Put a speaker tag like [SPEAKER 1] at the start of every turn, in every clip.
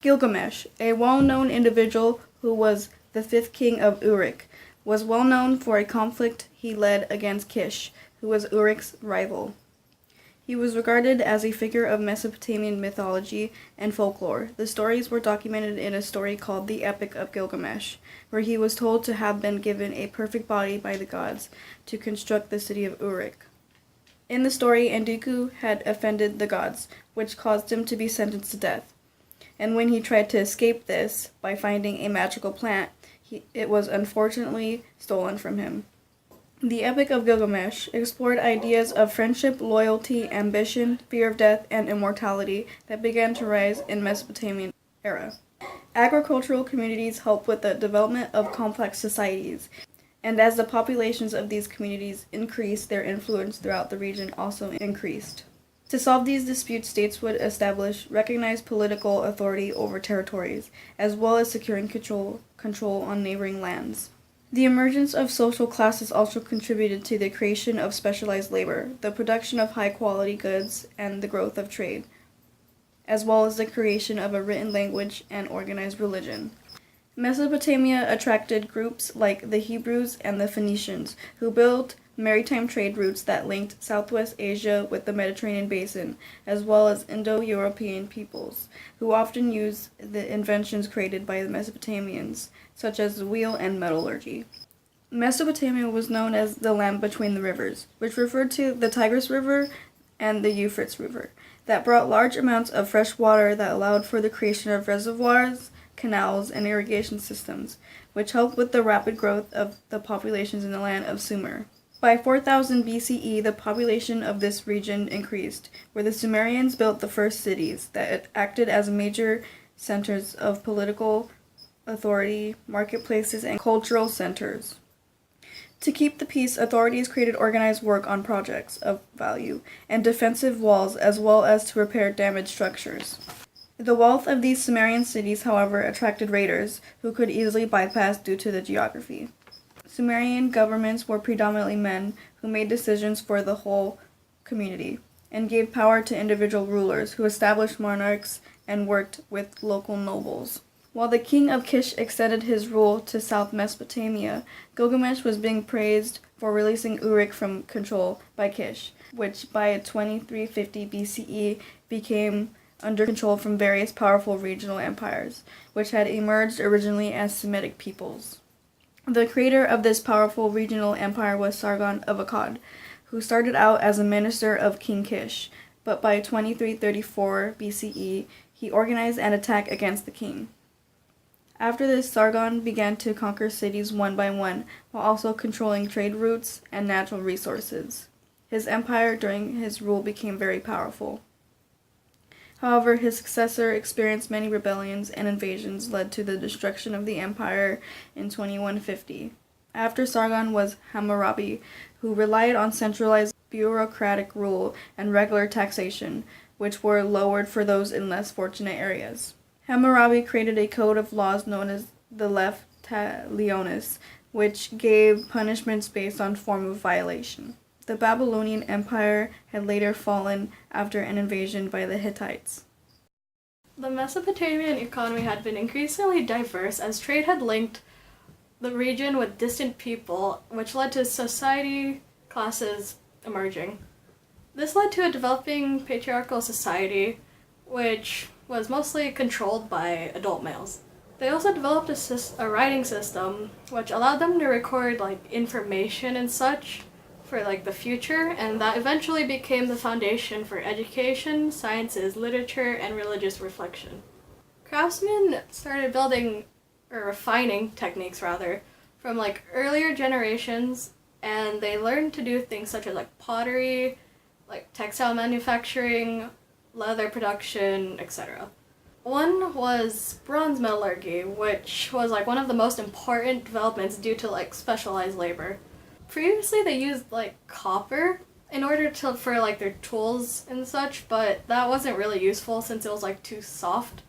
[SPEAKER 1] Gilgamesh, a well-known individual who was the fifth king of Uruk, was well known for a conflict he led against Kish, who was Uruk's rival. He was regarded as a figure of Mesopotamian mythology and folklore. The stories were documented in a story called the Epic of Gilgamesh, where he was told to have been given a perfect body by the gods to construct the city of Uruk. In the story, Enkidu had offended the gods, which caused him to be sentenced to death. And when he tried to escape this by finding a magical plant, it was unfortunately stolen from him. The Epic of Gilgamesh explored ideas of friendship, loyalty, ambition, fear of death, and immortality that began to rise in Mesopotamian era. Agricultural communities helped with the development of complex societies, and as the populations of these communities increased, their influence throughout the region also increased. To solve these disputes, states would establish recognized political authority over territories, as well as securing control on neighboring lands. The emergence of social classes also contributed to the creation of specialized labor, the production of high-quality goods, and the growth of trade, as well as the creation of a written language and organized religion. Mesopotamia attracted groups like the Hebrews and the Phoenicians, who built maritime trade routes that linked Southwest Asia with the Mediterranean basin, as well as Indo-European peoples, who often used the inventions created by the Mesopotamians, such as the wheel and metallurgy. Mesopotamia was known as the land between the rivers, which referred to the Tigris River and the Euphrates River, that brought large amounts of fresh water that allowed for the creation of reservoirs, canals, and irrigation systems, which helped with the rapid growth of the populations in the land of Sumer. By 4000 BCE, the population of this region increased, where the Sumerians built the first cities that acted as major centers of political authority, marketplaces, and cultural centers. To keep the peace, authorities created organized work on projects of value and defensive walls, as well as to repair damaged structures. The wealth of these Sumerian cities, however, attracted raiders, who could easily bypass due to the geography. Sumerian governments were predominantly men who made decisions for the whole community, and gave power to individual rulers who established monarchs and worked with local nobles. While the king of Kish extended his rule to South Mesopotamia, Gilgamesh was being praised for releasing Uruk from control by Kish, which by 2350 BCE became under control from various powerful regional empires, which had emerged originally as Semitic peoples. The creator of this powerful regional empire was Sargon of Akkad, who started out as a minister of King Kish, but by 2334 BCE, he organized an attack against the king. After this, Sargon began to conquer cities one by one, while also controlling trade routes and natural resources. His empire during his rule became very powerful. However, his successor experienced many rebellions and invasions led to the destruction of the empire in 2150. After Sargon was Hammurabi, who relied on centralized bureaucratic rule and regular taxation, which were lowered for those in less fortunate areas. Hammurabi created a code of laws known as the Lef Talionis, which gave punishments based on form of violation. The Babylonian Empire had later fallen after an invasion by the Hittites.
[SPEAKER 2] The Mesopotamian economy had been increasingly diverse as trade had linked the region with distant people, which led to society classes emerging. This led to a developing patriarchal society, which was mostly controlled by adult males. They also developed a writing system, which allowed them to record information and such for the future, and that eventually became the foundation for education, sciences, literature, and religious reflection. Craftsmen started building, or refining techniques rather, from earlier generations, and they learned to do things such as pottery, textile manufacturing, leather production, etc. One was bronze metallurgy, which was one of the most important developments due to specialized labor. Previously they used copper in order for their tools and such, but that wasn't really useful since it was too soft.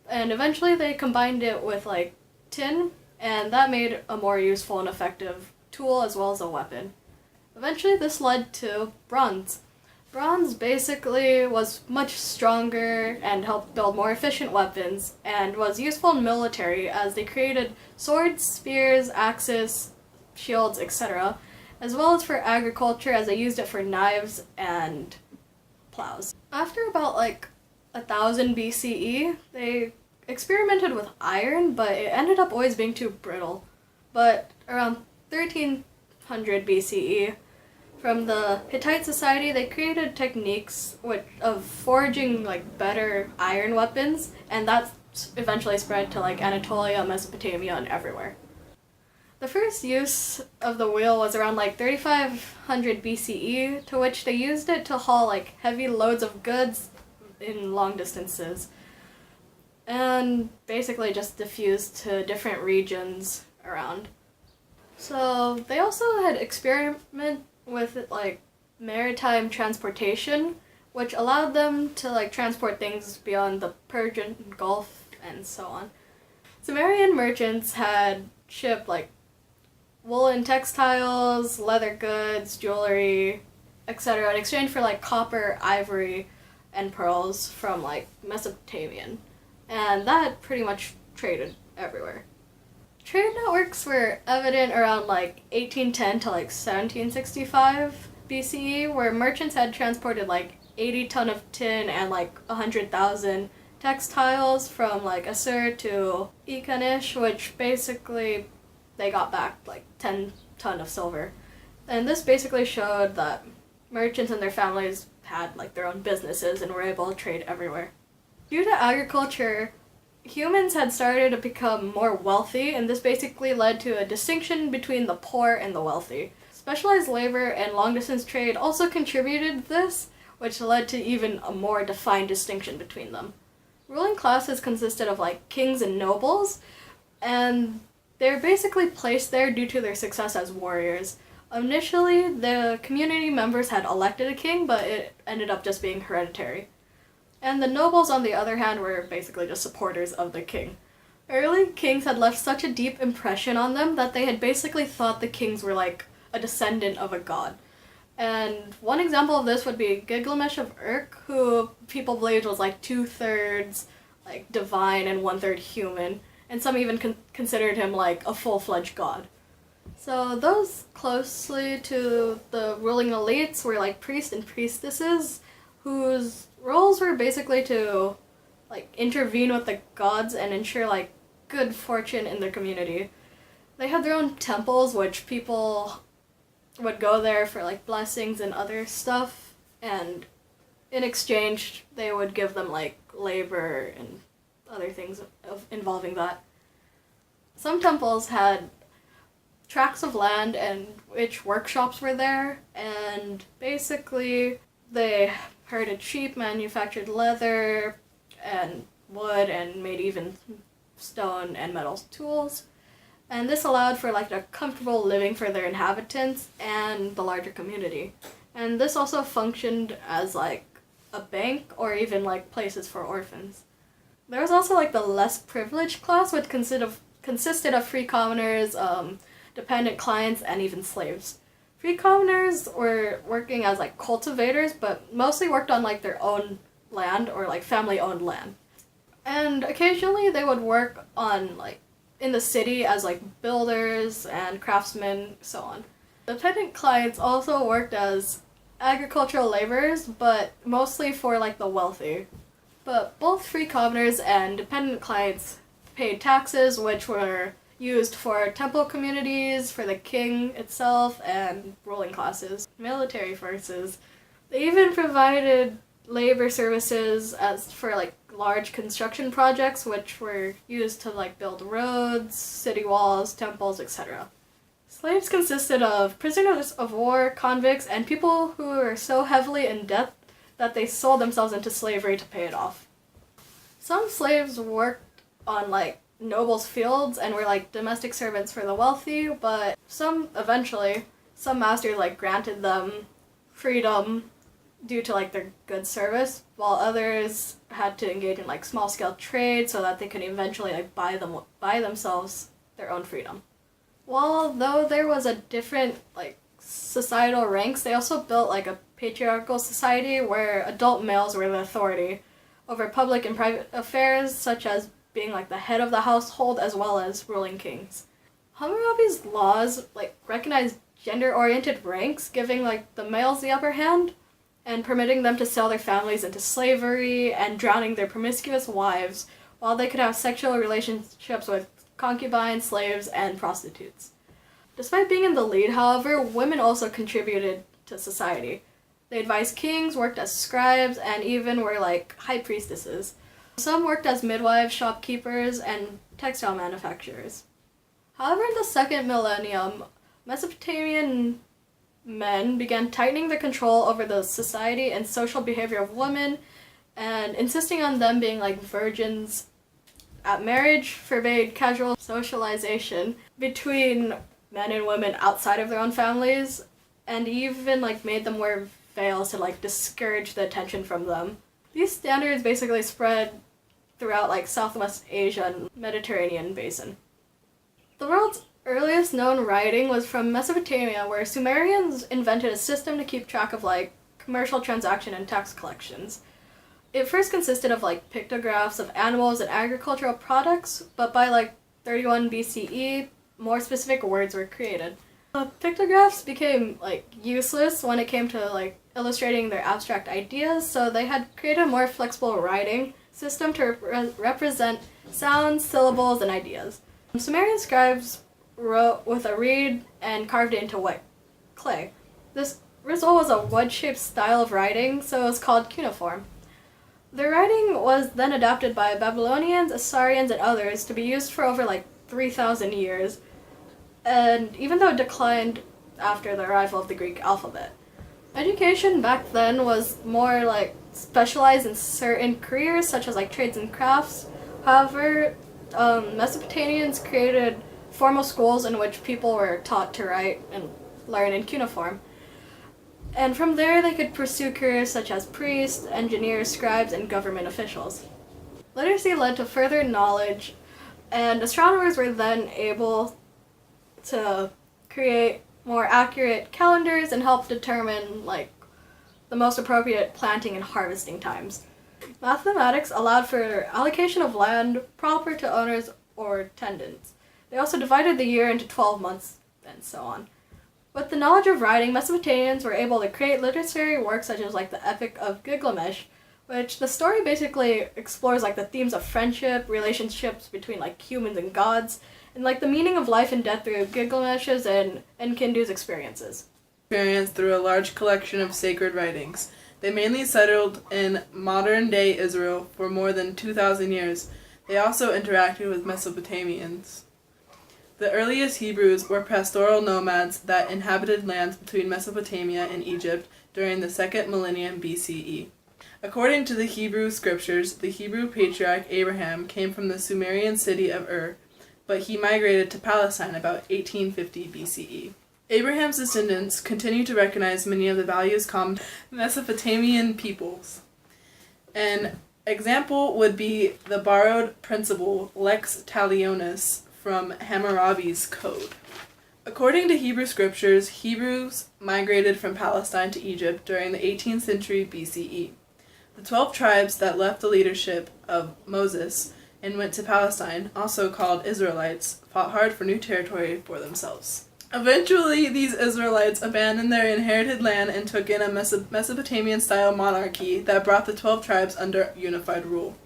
[SPEAKER 2] And eventually they combined it with tin, and that made a more useful and effective tool as well as a weapon. Eventually this led to bronze. Bronze basically was much stronger and helped build more efficient weapons, and was useful in military as they created swords, spears, axes, shields, etc., as well as for agriculture as they used it for knives and plows. After about 1000 BCE, they experimented with iron, but it ended up always being too brittle. But around 1300 BCE, from the Hittite society, they created techniques of forging better iron weapons, and that eventually spread to Anatolia, Mesopotamia, and everywhere. The first use of the wheel was around 3500 BCE, to which they used it to haul heavy loads of goods in long distances, and basically just diffused to different regions around. So they also had experiment with maritime transportation, which allowed them to transport things beyond the Persian Gulf and so on. Sumerian merchants had shipped woolen textiles, leather goods, jewelry, etc. in exchange for copper, ivory, and pearls from Mesopotamian, and that pretty much traded everywhere. Trade networks were evident around 1810 to 1765 BCE, where merchants had transported 80 ton of tin and 100,000 textiles from Assur to Ikanish, which basically they got back 10 ton of silver. And this basically showed that merchants and their families had their own businesses and were able to trade everywhere. Due to agriculture, humans had started to become more wealthy, and this basically led to a distinction between the poor and the wealthy. Specialized labor and long-distance trade also contributed to this, which led to even a more defined distinction between them. Ruling classes consisted of kings and nobles, and they're basically placed there due to their success as warriors. Initially, the community members had elected a king, but it ended up just being hereditary. And the nobles, on the other hand, were basically just supporters of the king. Early kings had left such a deep impression on them that they had basically thought the kings were a descendant of a god. And one example of this would be Gilgamesh of Urk, who people believed was 2/3 divine and 1/3 human, and some even considered him a full-fledged god. So those closely to the ruling elites were priests and priestesses, whose roles were basically to intervene with the gods and ensure good fortune in their community. They had their own temples, which people would go there for blessings and other stuff, and in exchange they would give them labor and other things involving that. Some temples had tracts of land and which workshops were there, and basically they herded sheep, manufactured leather and wood, and made even stone and metal tools. And this allowed for a comfortable living for their inhabitants and the larger community. And this also functioned as a bank or even places for orphans. There was also the less privileged class, which consisted of free commoners, dependent clients, and even slaves. Free commoners were working as cultivators, but mostly worked on their own land or family-owned land. And occasionally they would work on in the city as builders and craftsmen, so on. Dependent clients also worked as agricultural laborers, but mostly for the wealthy. But both free commoners and dependent clients paid taxes, which were used for temple communities, for the king itself, and ruling classes, military forces. They even provided labor services as for large construction projects, which were used to build roads, city walls, temples, etc. Slaves consisted of prisoners of war, convicts, and people who were so heavily in debt that they sold themselves into slavery to pay it off. Some slaves worked on nobles' fields and were domestic servants for the wealthy, but some masters granted them freedom due to their good service, while others had to engage in small-scale trade so that they could eventually buy themselves their own freedom. While though there was a different societal ranks, they also built a patriarchal society where adult males were the authority over public and private affairs, such as being like the head of the household as well as ruling kings. Hammurabi's laws recognized gender-oriented ranks, giving the males the upper hand and permitting them to sell their families into slavery and drowning their promiscuous wives while they could have sexual relationships with concubines, slaves, and prostitutes. Despite being in the lead, however, women also contributed to society. They advised kings, worked as scribes, and even were high priestesses. Some worked as midwives, shopkeepers, and textile manufacturers. However, in the second millennium, Mesopotamian men began tightening their control over the society and social behavior of women and insisting on them being virgins at marriage, forbade casual socialization between men and women outside of their own families, and even made them wear veils to discourage the attention from them. These standards basically spread throughout Southwest Asia and Mediterranean basin. The world's earliest known writing was from Mesopotamia, where Sumerians invented a system to keep track of commercial transaction and tax collections. It first consisted of pictographs of animals and agricultural products, but by 31 BCE, more specific words were created. The pictographs became useless when it came to illustrating their abstract ideas, so they had created a more flexible writing system to represent sounds, syllables, and ideas. Sumerian scribes wrote with a reed and carved it into wet clay. This result was a wedge-shaped style of writing, so it was called cuneiform. Their writing was then adapted by Babylonians, Assyrians, and others to be used for over 3,000 years, and even though it declined after the arrival of the Greek alphabet. Education back then was more specialized in certain careers, such as trades and crafts. However, Mesopotamians created formal schools in which people were taught to write and learn in cuneiform. And from there, they could pursue careers such as priests, engineers, scribes, and government officials. Literacy led to further knowledge, and astronomers were then able to create more accurate calendars and help determine the most appropriate planting and harvesting times. Mathematics allowed for allocation of land proper to owners or tenants. They also divided the year into 12 months and so on. With the knowledge of writing, Mesopotamians were able to create literary works such as the Epic of Gilgamesh, which the story basically explores the themes of friendship, relationships between humans and gods, and the meaning of life and death through Gilgamesh's and Enkidu's experiences.
[SPEAKER 3] Through a large collection of sacred writings. They mainly settled in modern-day Israel for more than 2,000 years. They also interacted with Mesopotamians. The earliest Hebrews were pastoral nomads that inhabited lands between Mesopotamia and Egypt during the 2nd millennium BCE. According to the Hebrew scriptures, the Hebrew patriarch Abraham came from the Sumerian city of Ur, but he migrated to Palestine about 1850 BCE. Abraham's descendants continue to recognize many of the values common to Mesopotamian peoples. An example would be the borrowed principle lex talionis from Hammurabi's code. According to Hebrew scriptures, Hebrews migrated from Palestine to Egypt during the 18th century BCE. The 12 tribes that left the leadership of Moses and went to Palestine, also called Israelites, fought hard for new territory for themselves. Eventually, these Israelites abandoned their inherited land and took in a Mesopotamian-style monarchy that brought the 12 tribes under unified rule.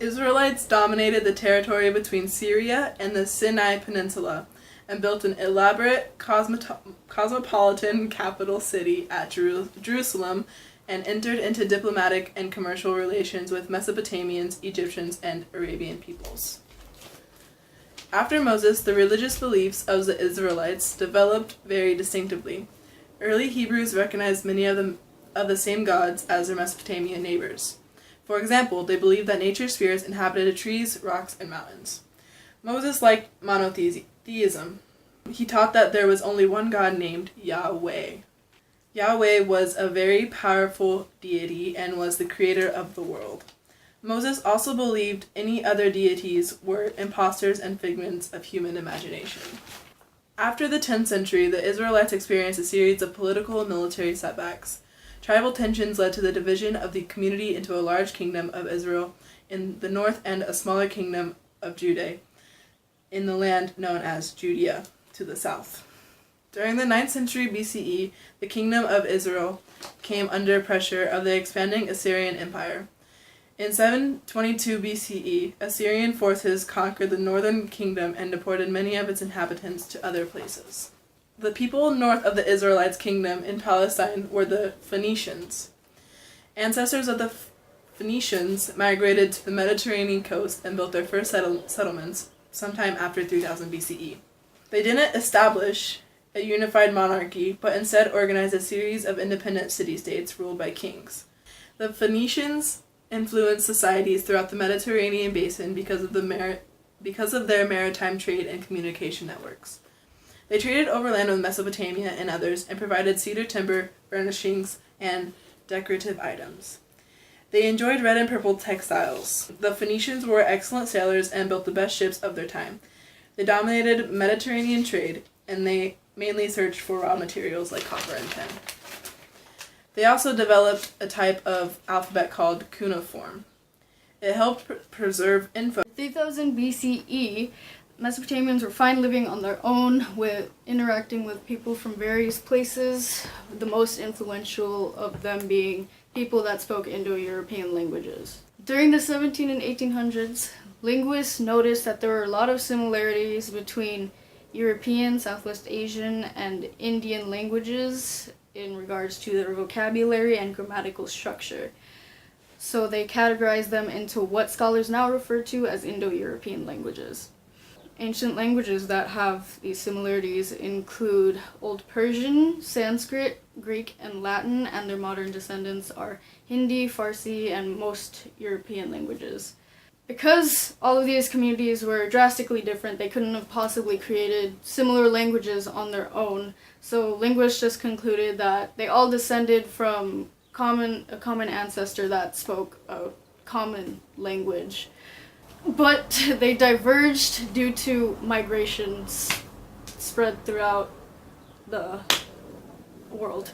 [SPEAKER 3] Israelites dominated the territory between Syria and the Sinai Peninsula and built an elaborate cosmopolitan capital city at Jerusalem and entered into diplomatic and commercial relations with Mesopotamians, Egyptians, and Arabian peoples. After Moses, the religious beliefs of the Israelites developed very distinctively. Early Hebrews recognized many of the same gods as their Mesopotamian neighbors. For example, they believed that nature's spirits inhabited trees, rocks, and mountains. Moses liked monotheism. He taught that there was only one God named Yahweh. Yahweh was a very powerful deity and was the creator of the world. Moses also believed any other deities were impostors and figments of human imagination. After the 10th century, the Israelites experienced a series of political and military setbacks. Tribal tensions led to the division of the community into a large kingdom of Israel in the north and a smaller kingdom of Judah in the land known as Judea to the south. During the 9th century BCE, the kingdom of Israel came under pressure of the expanding Assyrian Empire. In 722 BCE, Assyrian forces conquered the northern kingdom and deported many of its inhabitants to other places. The people north of the Israelites' kingdom in Palestine were the Phoenicians. Ancestors of the Phoenicians migrated to the Mediterranean coast and built their first settlements sometime after 3000 BCE. They didn't establish a unified monarchy, but instead organized a series of independent city-states ruled by kings. The Phoenicians influenced societies throughout the Mediterranean basin because of their maritime trade and communication networks. They traded overland with Mesopotamia and others, and provided cedar timber, furnishings, and decorative items. They enjoyed red and purple textiles. The Phoenicians were excellent sailors and built the best ships of their time. They dominated Mediterranean trade, and they mainly searched for raw materials like copper and tin. They also developed a type of alphabet called cuneiform. It helped preserve info.
[SPEAKER 1] 3000 BCE, Mesopotamians were fine living on their own, with interacting with people from various places, the most influential of them being people that spoke Indo-European languages. During the 17 and 1800s, linguists noticed that there were a lot of similarities between European, Southwest Asian, and Indian languages in regards to their vocabulary and grammatical structure. So they categorized them into what scholars now refer to as Indo-European languages. Ancient languages that have these similarities include Old Persian, Sanskrit, Greek, and Latin, and their modern descendants are Hindi, Farsi, and most European languages. Because all of these communities were drastically different, they couldn't have possibly created similar languages on their own, so linguists just concluded that they all descended from a common ancestor that spoke a common language. But they diverged due to migrations spread throughout the world.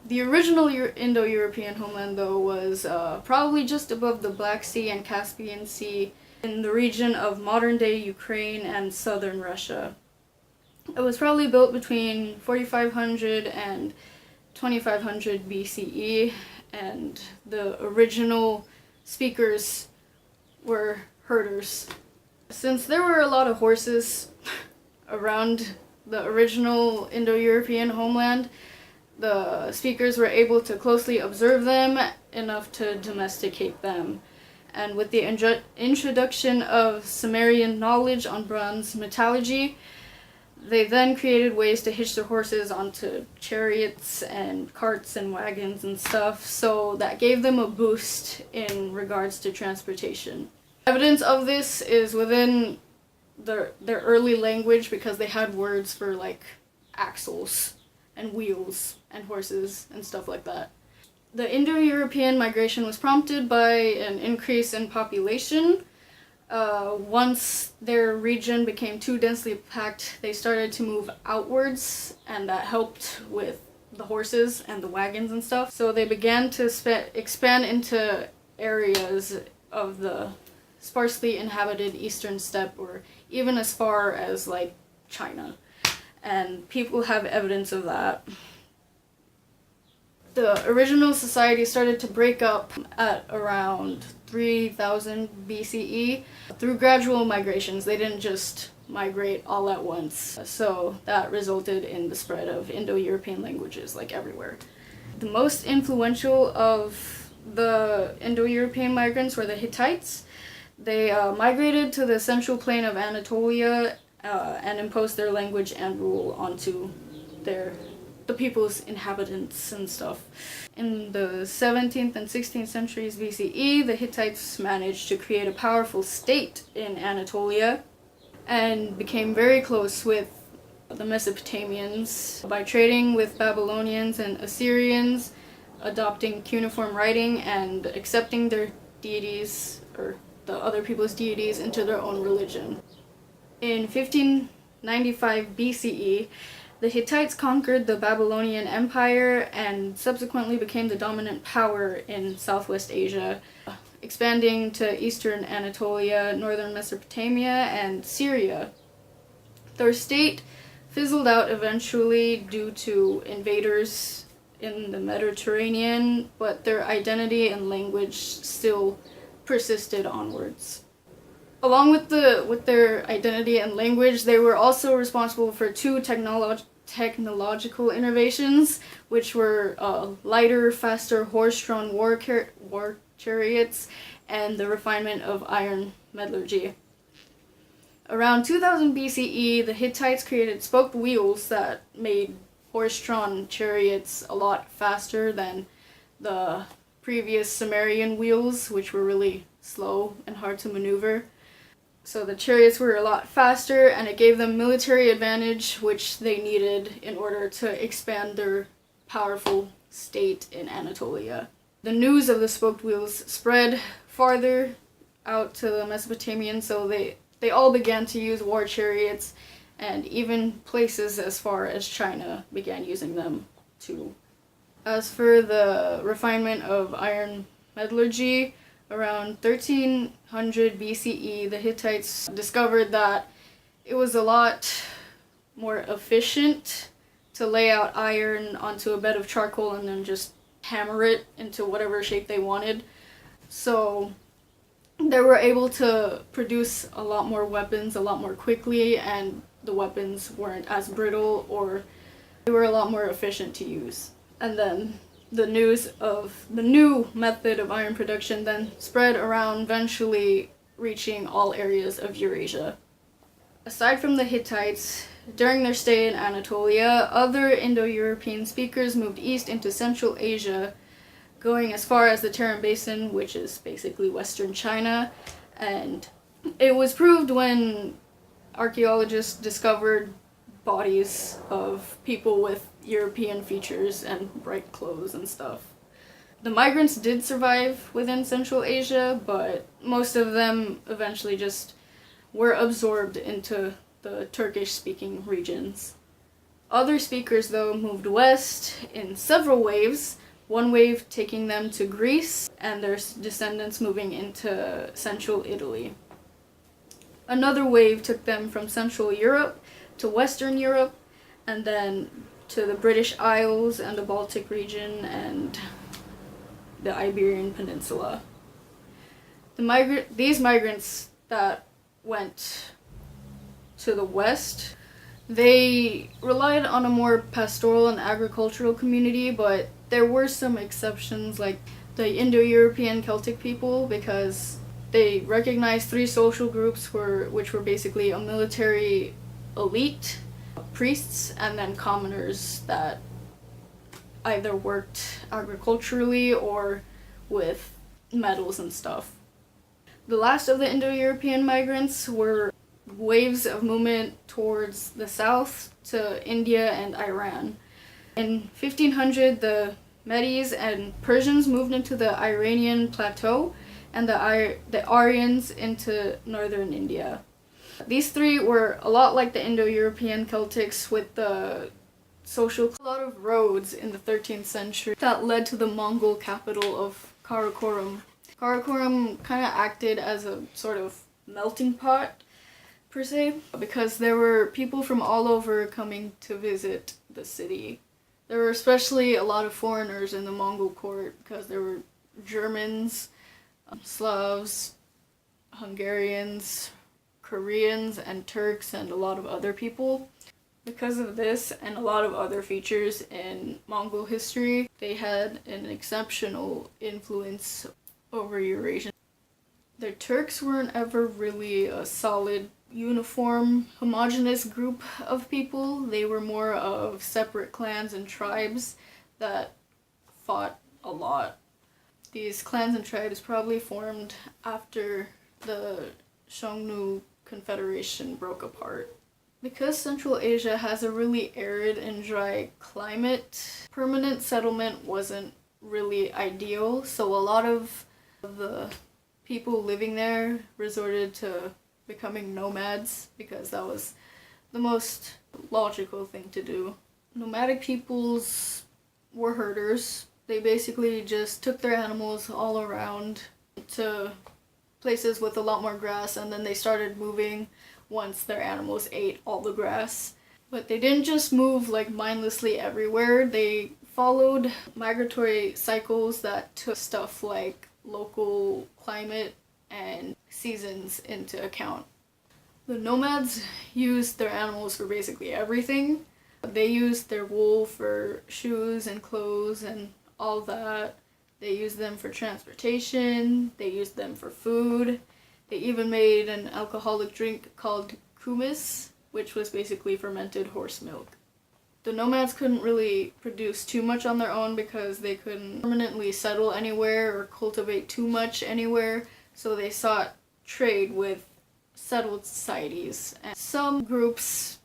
[SPEAKER 1] The original Indo-European homeland, though, was probably just above the Black Sea and Caspian Sea in the region of modern-day Ukraine and southern Russia. It was probably built between 4500 and 2500 BCE, and the original speakers were herders. Since there were a lot of horses around the original Indo-European homeland, the speakers were able to closely observe them enough to domesticate them. And with the introduction of Sumerian knowledge on bronze metallurgy, they then created ways to hitch their horses onto chariots and carts and wagons and stuff, so that gave them a boost in regards to transportation. Evidence of this is within their early language, because they had words for like axles and wheels and horses and stuff like that. The Indo-European migration was prompted by an increase in population. Once their region became too densely packed, they started to move outwards, and that helped with the horses and the wagons and stuff. So they began to expand into areas of the sparsely inhabited eastern steppe, or even as far as like China. And people have evidence of that. The original society started to break up at around 3000 BCE through gradual migrations. They didn't just migrate all at once. So that resulted in the spread of Indo-European languages like everywhere. The most influential of the Indo-European migrants were the Hittites. They migrated to the central plain of Anatolia and imposed their language and rule onto the people's inhabitants and stuff. In the 17th and 16th centuries BCE, the Hittites managed to create a powerful state in Anatolia and became very close with the Mesopotamians by trading with Babylonians and Assyrians, adopting cuneiform writing, and accepting their deities, or the other people's deities, into their own religion. In 1595 BCE, The Hittites conquered the Babylonian Empire and subsequently became the dominant power in Southwest Asia, expanding to eastern Anatolia, northern Mesopotamia, and Syria. Their state fizzled out eventually due to invaders in the Mediterranean, but their identity and language still persisted onwards. Along with their identity and language, they were also responsible for two technological innovations, which were lighter, faster horse-drawn war chariots and the refinement of iron metallurgy. Around 2000 BCE, the Hittites created spoked wheels that made horse-drawn chariots a lot faster than the previous Sumerian wheels, which were really slow and hard to maneuver. So the chariots were a lot faster, and it gave them military advantage, which they needed in order to expand their powerful state in Anatolia. The news of the spoked wheels spread farther out to the Mesopotamians, so they all began to use war chariots, and even places as far as China began using them too. As for the refinement of iron metallurgy, around 1300 BCE, the Hittites discovered that it was a lot more efficient to lay out iron onto a bed of charcoal and then just hammer it into whatever shape they wanted. So they were able to produce a lot more weapons a lot more quickly, and the weapons weren't as brittle, or they were a lot more efficient to use. And then the news of the new method of iron production then spread around, eventually reaching all areas of Eurasia. Aside from the Hittites, during their stay in Anatolia, other Indo-European speakers moved east into Central Asia, going as far as the Tarim Basin, which is basically Western China, and it was proved when archaeologists discovered bodies of people with European features and bright clothes and stuff. The migrants did survive within Central Asia, but most of them eventually just were absorbed into the Turkish-speaking regions. Other speakers, though, moved west in several waves, one wave taking them to Greece, and their descendants moving into Central Italy. Another wave took them from Central Europe to Western Europe, and then to the British Isles and the Baltic region and the Iberian Peninsula. These migrants that went to the west, they relied on a more pastoral and agricultural community, but there were some exceptions, like the Indo-European Celtic people, because they recognized three social groups which were basically a military elite, priests, and then commoners that either worked agriculturally or with metals and stuff. The last of the Indo-European migrants were waves of movement towards the south to India and Iran. In 1500, the Medes and Persians moved into the Iranian plateau, and the Aryans into northern India. These three were a lot like the Indo-European Celtics, with a lot of roads in the 13th century that led to the Mongol capital of Karakorum. Karakorum kind of acted as a sort of melting pot, per se, because there were people from all over coming to visit the city. There were especially a lot of foreigners in the Mongol court, because there were Germans, Slavs, Hungarians, Koreans, and Turks, and a lot of other people. Because of this and a lot of other features in Mongol history, they had an exceptional influence over Eurasia. The Turks weren't ever really a solid, uniform, homogeneous group of people. They were more of separate clans and tribes that fought a lot. These clans and tribes probably formed after the Xiongnu Confederation broke apart. Because Central Asia has a really arid and dry climate, permanent settlement wasn't really ideal, so a lot of the people living there resorted to becoming nomads, because that was the most logical thing to do. Nomadic peoples were herders. They basically just took their animals all around to places with a lot more grass, and then they started moving once their animals ate all the grass. But they didn't just move like mindlessly everywhere. They followed migratory cycles that took stuff like local climate and seasons into account. The nomads used their animals for basically everything. They used their wool for shoes and clothes and all that. They used them for transportation. They used them for food. They even made an alcoholic drink called kumis, which was basically fermented horse milk. The nomads couldn't really produce too much on their own because they couldn't permanently settle anywhere or cultivate too much anywhere, so they sought trade with settled societies. And some groups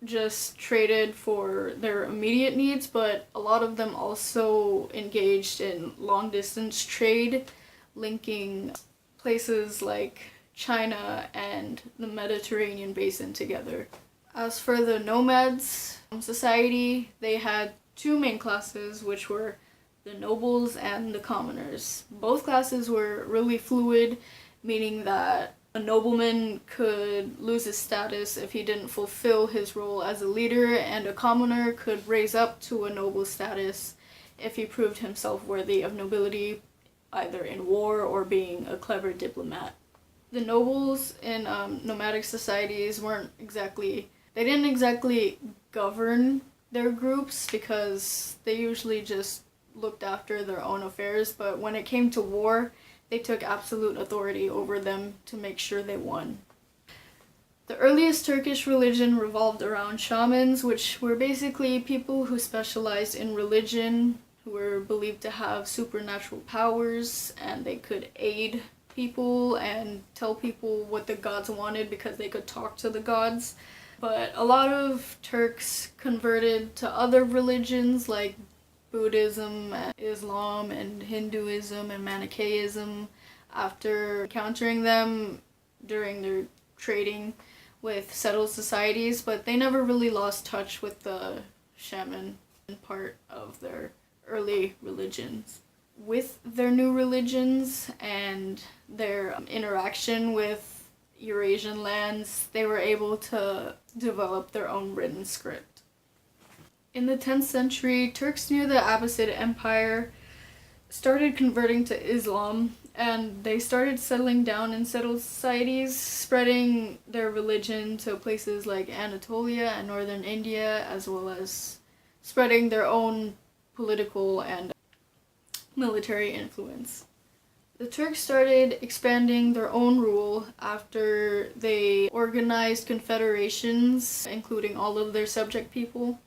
[SPEAKER 1] just traded for their immediate needs, but a lot of them also engaged in long-distance trade, linking places like China and the Mediterranean basin together. As for the nomads society, they had two main classes, which were the nobles and the commoners. Both classes were really fluid, meaning that a nobleman could lose his status if he didn't fulfill his role as a leader, and a commoner could raise up to a noble status if he proved himself worthy of nobility, either in war or being a clever diplomat. The nobles in nomadic societies they didn't exactly govern their groups because they usually just looked after their own affairs, but when it came to war, they took absolute authority over them to make sure they won. The earliest Turkish religion revolved around shamans, which were basically people who specialized in religion, who were believed to have supernatural powers, and they could aid people and tell people what the gods wanted because they could talk to the gods. But a lot of Turks converted to other religions like Buddhism, Islam, and Hinduism and Manichaeism after encountering them during their trading with settled societies, but they never really lost touch with the shaman part of their early religions. With their new religions and their interaction with Eurasian lands, they were able to develop their own written script. In the 10th century, Turks near the Abbasid Empire started converting to Islam, and they started settling down in settled societies, spreading their religion to places like Anatolia and northern India, as well as spreading their own political and military influence. The Turks started expanding their own rule after they organized confederations, including all of their subject people.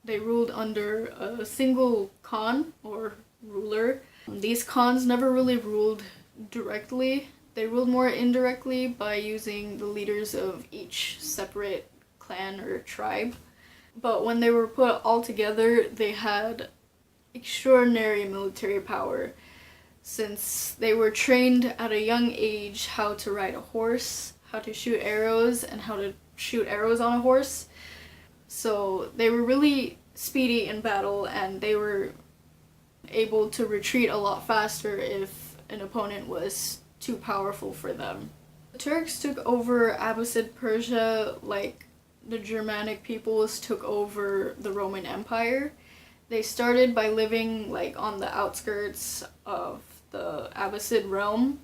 [SPEAKER 1] They ruled under a single khan, or ruler. These khans never really ruled directly. They ruled more indirectly by using the leaders of each separate clan or tribe. But when they were put all together, they had extraordinary military power, since they were trained at a young age how to ride a horse, how to shoot arrows, and how to shoot arrows on a horse. So they were really speedy in battle, and they were able to retreat a lot faster if an opponent was too powerful for them. The Turks took over Abbasid Persia like the Germanic peoples took over the Roman Empire. They started by living like on the outskirts of the Abbasid realm,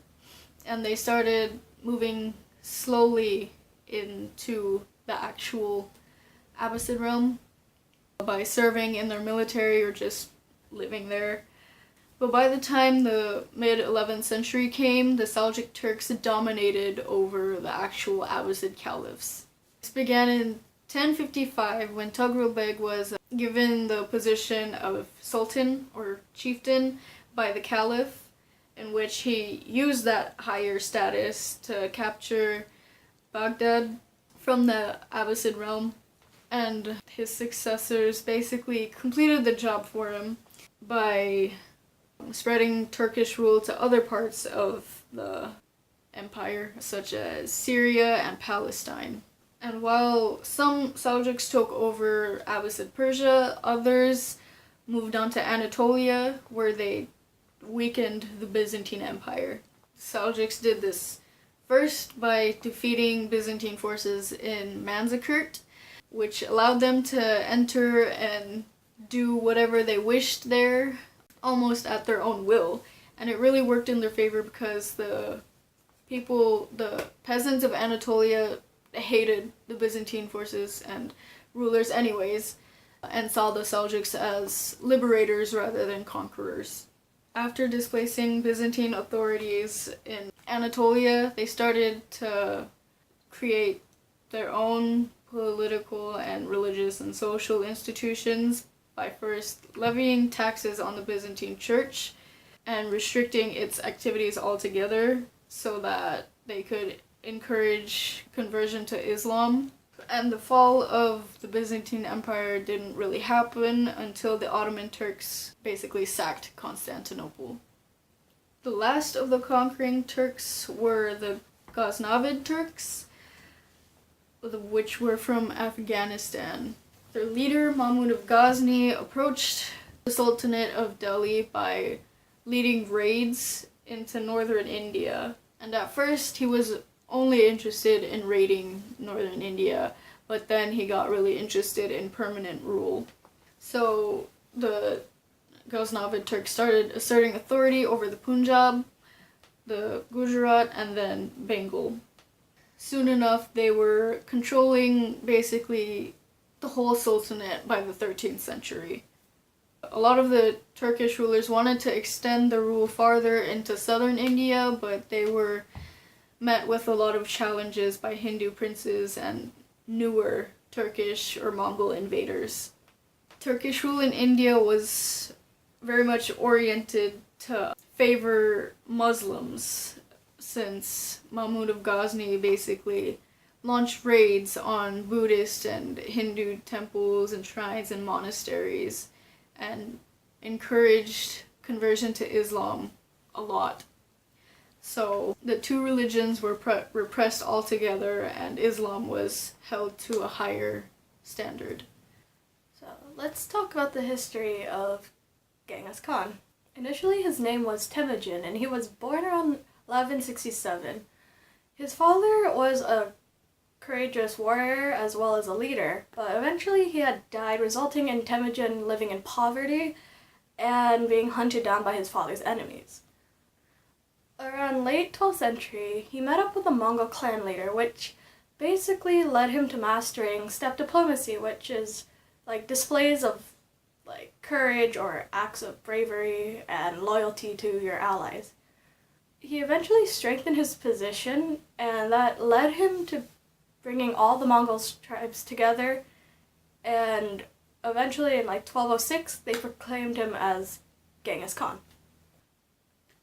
[SPEAKER 1] and they started moving slowly into the actual Abbasid realm by serving in their military or just living there. But by the time the mid-11th century came, the Seljuk Turks dominated over the actual Abbasid caliphs. This began in 1055 when Tughril Beg was given the position of sultan or chieftain by the caliph, in which he used that higher status to capture Baghdad from the Abbasid realm, and his successors basically completed the job for him by spreading Turkish rule to other parts of the empire, such as Syria and Palestine.
[SPEAKER 2] And while some Seljuks took over Abbasid Persia, others moved on to Anatolia, where they weakened the Byzantine Empire. Seljuks did this first by defeating Byzantine forces in Manzikert, which allowed them to enter and do whatever they wished there, almost at their own will. And it really worked in their favor because the peasants of Anatolia hated the Byzantine forces and rulers anyways, and saw the Seljuks as liberators rather than conquerors. After displacing Byzantine authorities in Anatolia, they started to create their own political and religious and social institutions by first levying taxes on the Byzantine Church and restricting its activities altogether so that they could encourage conversion to Islam. And the fall of the Byzantine Empire didn't really happen until the Ottoman Turks basically sacked Constantinople. The last of the conquering Turks were the Ghaznavid Turks, which were from Afghanistan. Their leader, Mahmud of Ghazni, approached the Sultanate of Delhi by leading raids into northern India. And at first he was only interested in raiding northern India, but then he got really interested in permanent rule. So the Ghaznavid Turks started asserting authority over the Punjab, the Gujarat, and then Bengal. Soon enough, they were controlling basically the whole Sultanate by the 13th century. A lot of the Turkish rulers wanted to extend their rule farther into southern India, but they were met with a lot of challenges by Hindu princes and newer Turkish or Mongol invaders. Turkish rule in India was very much oriented to favor Muslims, since Mahmud of Ghazni basically launched raids on Buddhist and Hindu temples and shrines and monasteries and encouraged conversion to Islam a lot. So the two religions were repressed altogether, and Islam was held to a higher standard.
[SPEAKER 4] So let's talk about the history of Genghis Khan. Initially his name was Temujin, and he was born around 1167. His father was a courageous warrior as well as a leader, but eventually he had died, resulting in Temujin living in poverty and being hunted down by his father's enemies. Around late 12th century, he met up with a Mongol clan leader, which basically led him to mastering steppe diplomacy, which is like displays of like courage or acts of bravery and loyalty to your allies. He eventually strengthened his position, and that led him to bringing all the Mongol tribes together, and eventually in like 1206 they proclaimed him as Genghis Khan.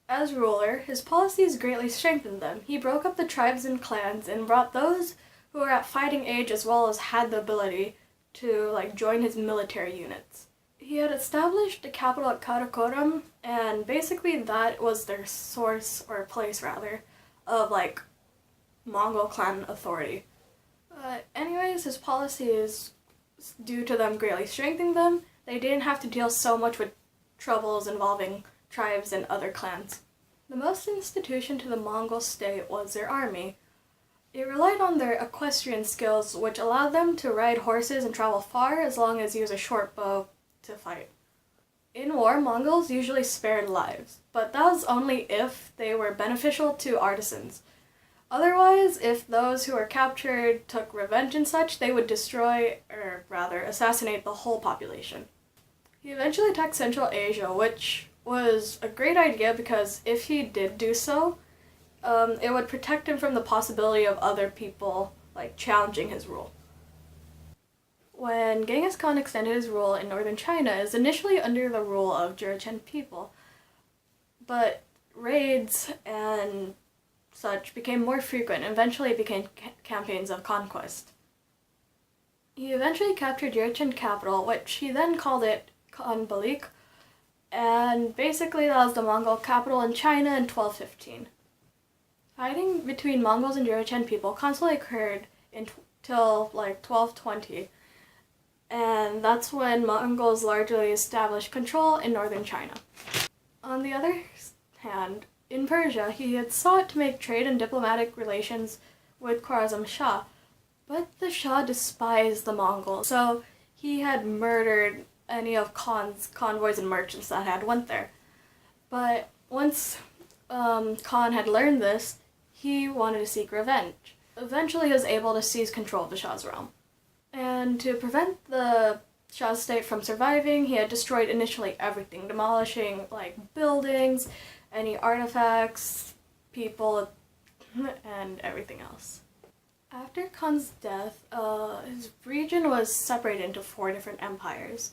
[SPEAKER 4] As ruler, his policies greatly strengthened them. He broke up the tribes and clans and brought those who were at fighting age as well as had the ability to join his military units. He had established a capital at Karakoram, and basically that was their source, or place rather, of Mongol clan authority. Anyways, his policies, due to them greatly strengthening them, they didn't have to deal so much with troubles involving tribes and other clans. The most institution to the Mongol state was their army. It relied on their equestrian skills, which allowed them to ride horses and travel far as long as use a short bow to fight. In war, Mongols usually spared lives, but that was only if they were beneficial to artisans. Otherwise, if those who were captured took revenge and such, they would destroy, or rather assassinate, the whole population. He eventually attacked Central Asia, which was a great idea because if he did do so, it would protect him from the possibility of other people challenging his rule. When Genghis Khan extended his rule in northern China, it was initially under the rule of Jurchen people, but raids and such became more frequent, and eventually it became campaigns of conquest. He eventually captured Jurchen capital, which he then called it Khan Balik, and basically that was the Mongol capital in China in 1215. Fighting between Mongols and Jurchen people constantly occurred till like 1220. And that's when Mongols largely established control in northern China. On the other hand, in Persia, he had sought to make trade and diplomatic relations with Khwarazm Shah, but the Shah despised the Mongols, so he had murdered any of Khan's convoys and merchants that had went there. But once Khan had learned this, he wanted to seek revenge. Eventually, he was able to seize control of the Shah's realm. And to prevent the Shah's state from surviving, he had destroyed initially everything, demolishing like buildings, any artifacts, people, and everything else. After Khan's death, his region was separated into 4 different empires.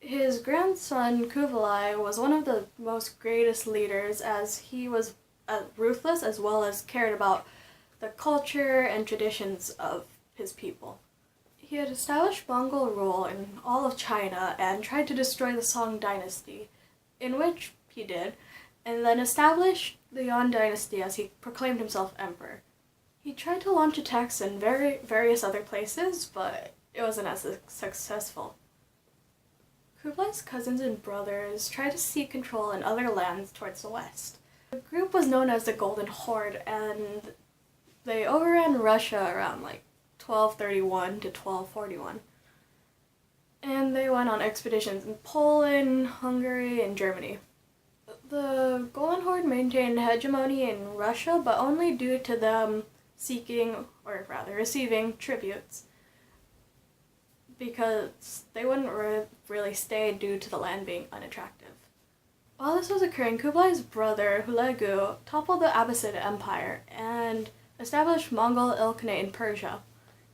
[SPEAKER 4] His grandson Kublai was one of the most greatest leaders, as he was ruthless as well as cared about the culture and traditions of his people. He had established Mongol rule in all of China and tried to destroy the Song dynasty, in which he did, and then established the Yuan dynasty as he proclaimed himself emperor. He tried to launch attacks in various other places, but it wasn't as successful. Kublai's cousins and brothers tried to seek control in other lands towards the west. The group was known as the Golden Horde, and they overran Russia around like 1231 to 1241. And they went on expeditions in Poland, Hungary, and Germany. The Golden Horde maintained hegemony in Russia, but only due to them seeking, or rather receiving, tributes, because they wouldn't really stay due to the land being unattractive. While this was occurring, Kublai's brother, Hulegu, toppled the Abbasid Empire and established Mongol Ilkhanate in Persia.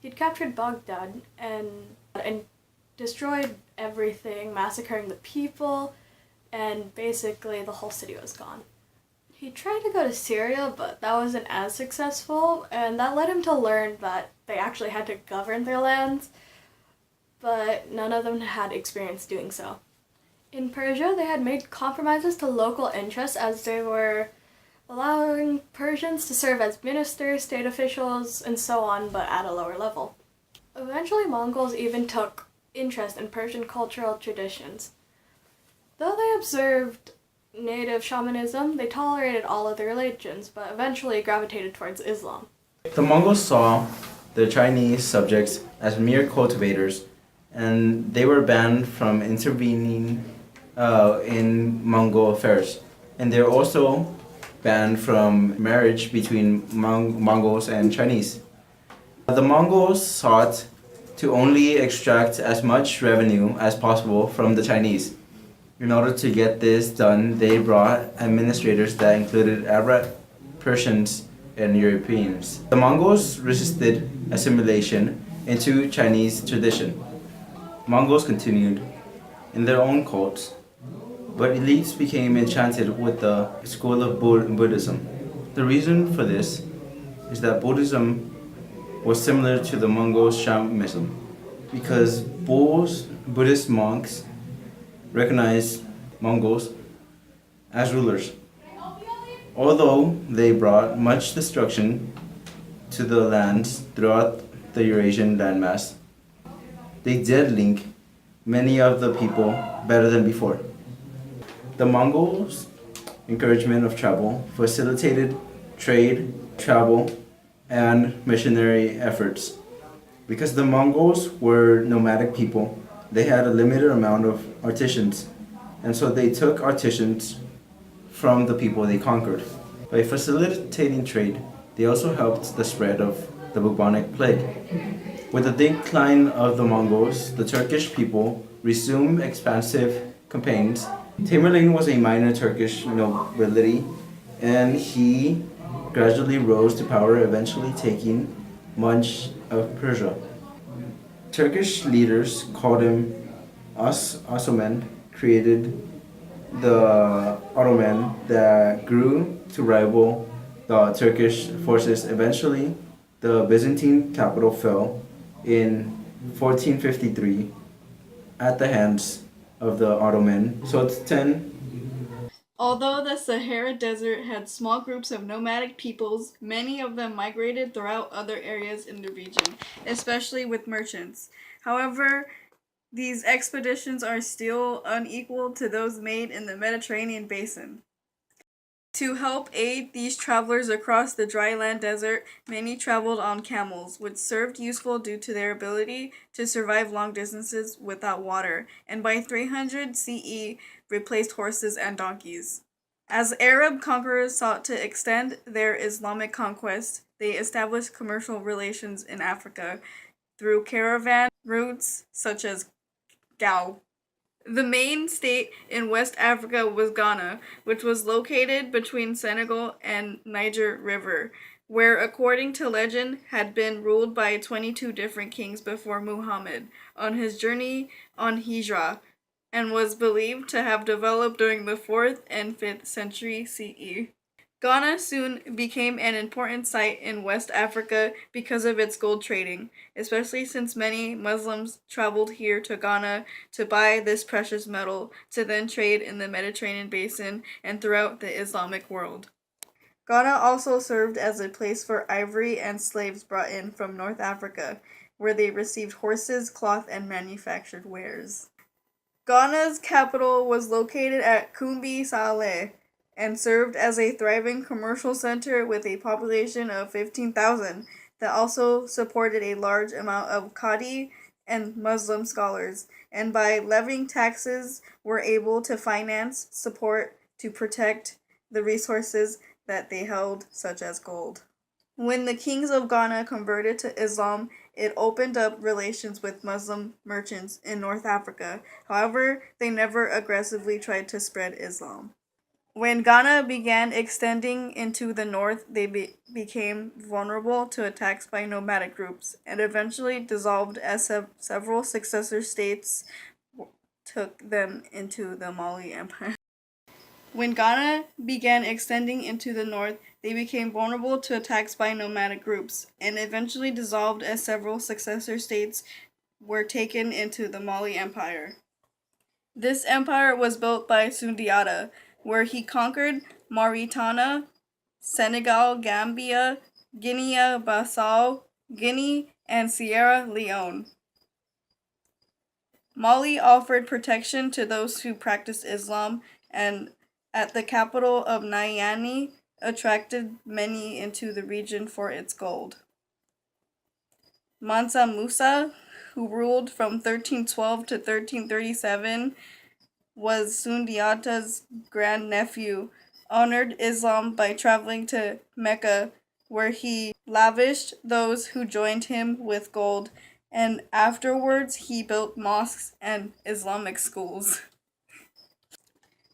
[SPEAKER 4] He'd captured Baghdad and destroyed everything, massacring the people, and basically the whole city was gone. He tried to go to Syria, but that wasn't as successful, and that led him to learn that they actually had to govern their lands, but none of them had experience doing so. In Persia, they had made compromises to local interests, as they were allowing Persians to serve as ministers, state officials, and so on, but at a lower level. Eventually, Mongols even took interest in Persian cultural traditions. Though they observed native shamanism, they tolerated all other religions, but eventually gravitated towards Islam.
[SPEAKER 5] The Mongols saw the Chinese subjects as mere cultivators, and they were banned from intervening in Mongol affairs. And they were also banned from marriage between Mongols and Chinese. The Mongols sought to only extract as much revenue as possible from the Chinese. In order to get this done, they brought administrators that included Arab, Persians, and Europeans. The Mongols resisted assimilation into Chinese tradition. Mongols continued in their own cults, but elites became enchanted with the school of Buddhism. The reason for this is that Buddhism was similar to the Mongol shamanism, because Buddhist monks recognized Mongols as rulers. Although they brought much destruction to the lands throughout the Eurasian landmass, they did link many of the people better than before. The Mongols' encouragement of travel facilitated trade, travel, and missionary efforts. Because the Mongols were nomadic people, they had a limited amount of artisans, and so they took artisans from the people they conquered. By facilitating trade, they also helped the spread of the bubonic plague. With the decline of the Mongols, the Turkish people resumed expansive campaigns. Tamerlane was a minor Turkish nobility, and he gradually rose to power, eventually taking much of Persia. Turkish leaders called him Ottoman, created the Ottoman that grew to rival the Turkish forces. Eventually, the Byzantine capital fell in 1453 at the hands of the Ottoman Sultan.
[SPEAKER 1] Although the Sahara Desert had small groups of nomadic peoples, many of them migrated throughout other areas in the region, especially with merchants. However, these expeditions are still unequal to those made in the Mediterranean basin. To help aid these travelers across the dry land desert, many traveled on camels, which served useful due to their ability to survive long distances without water, and by 300 CE replaced horses and donkeys. As Arab conquerors sought to extend their Islamic conquest, they established commercial relations in Africa through caravan routes such as Gao. The main state in West Africa was Ghana, which was located between Senegal and Niger River, where, according to legend, had been ruled by 22 different kings before Muhammad on his journey on Hijrah, and was believed to have developed during the 4th and 5th century CE. Ghana soon became an important site in West Africa because of its gold trading, especially since many Muslims traveled here to Ghana to buy this precious metal to then trade in the Mediterranean basin and throughout the Islamic world. Ghana also served as a place for ivory and slaves brought in from North Africa, where they received horses, cloth, and manufactured wares. Ghana's capital was located at Kumbi Saleh, and served as a thriving commercial center with a population of 15,000 that also supported a large amount of Qadi and Muslim scholars, and by levying taxes were able to finance support to protect the resources that they held, such as gold. When the kings of Ghana converted to Islam, it opened up relations with Muslim merchants in North Africa. However, they never aggressively tried to spread Islam. When Ghana began extending into the north, they became vulnerable to attacks by nomadic groups, and eventually dissolved as several successor states took them into the Mali Empire. When Ghana began extending into the north, they became vulnerable to attacks by nomadic groups, and eventually dissolved as several successor states were taken into the Mali Empire. This empire was built by Sundiata, where he conquered Mauritania, Senegal, Gambia, Guinea-Bissau, Guinea, and Sierra Leone. Mali offered protection to those who practiced Islam, and at the capital of Niamey attracted many into the region for its gold. Mansa Musa, who ruled from 1312 to 1337, was Sundiata's grandnephew, honored Islam by traveling to Mecca, where he lavished those who joined him with gold, and afterwards he built mosques and Islamic schools.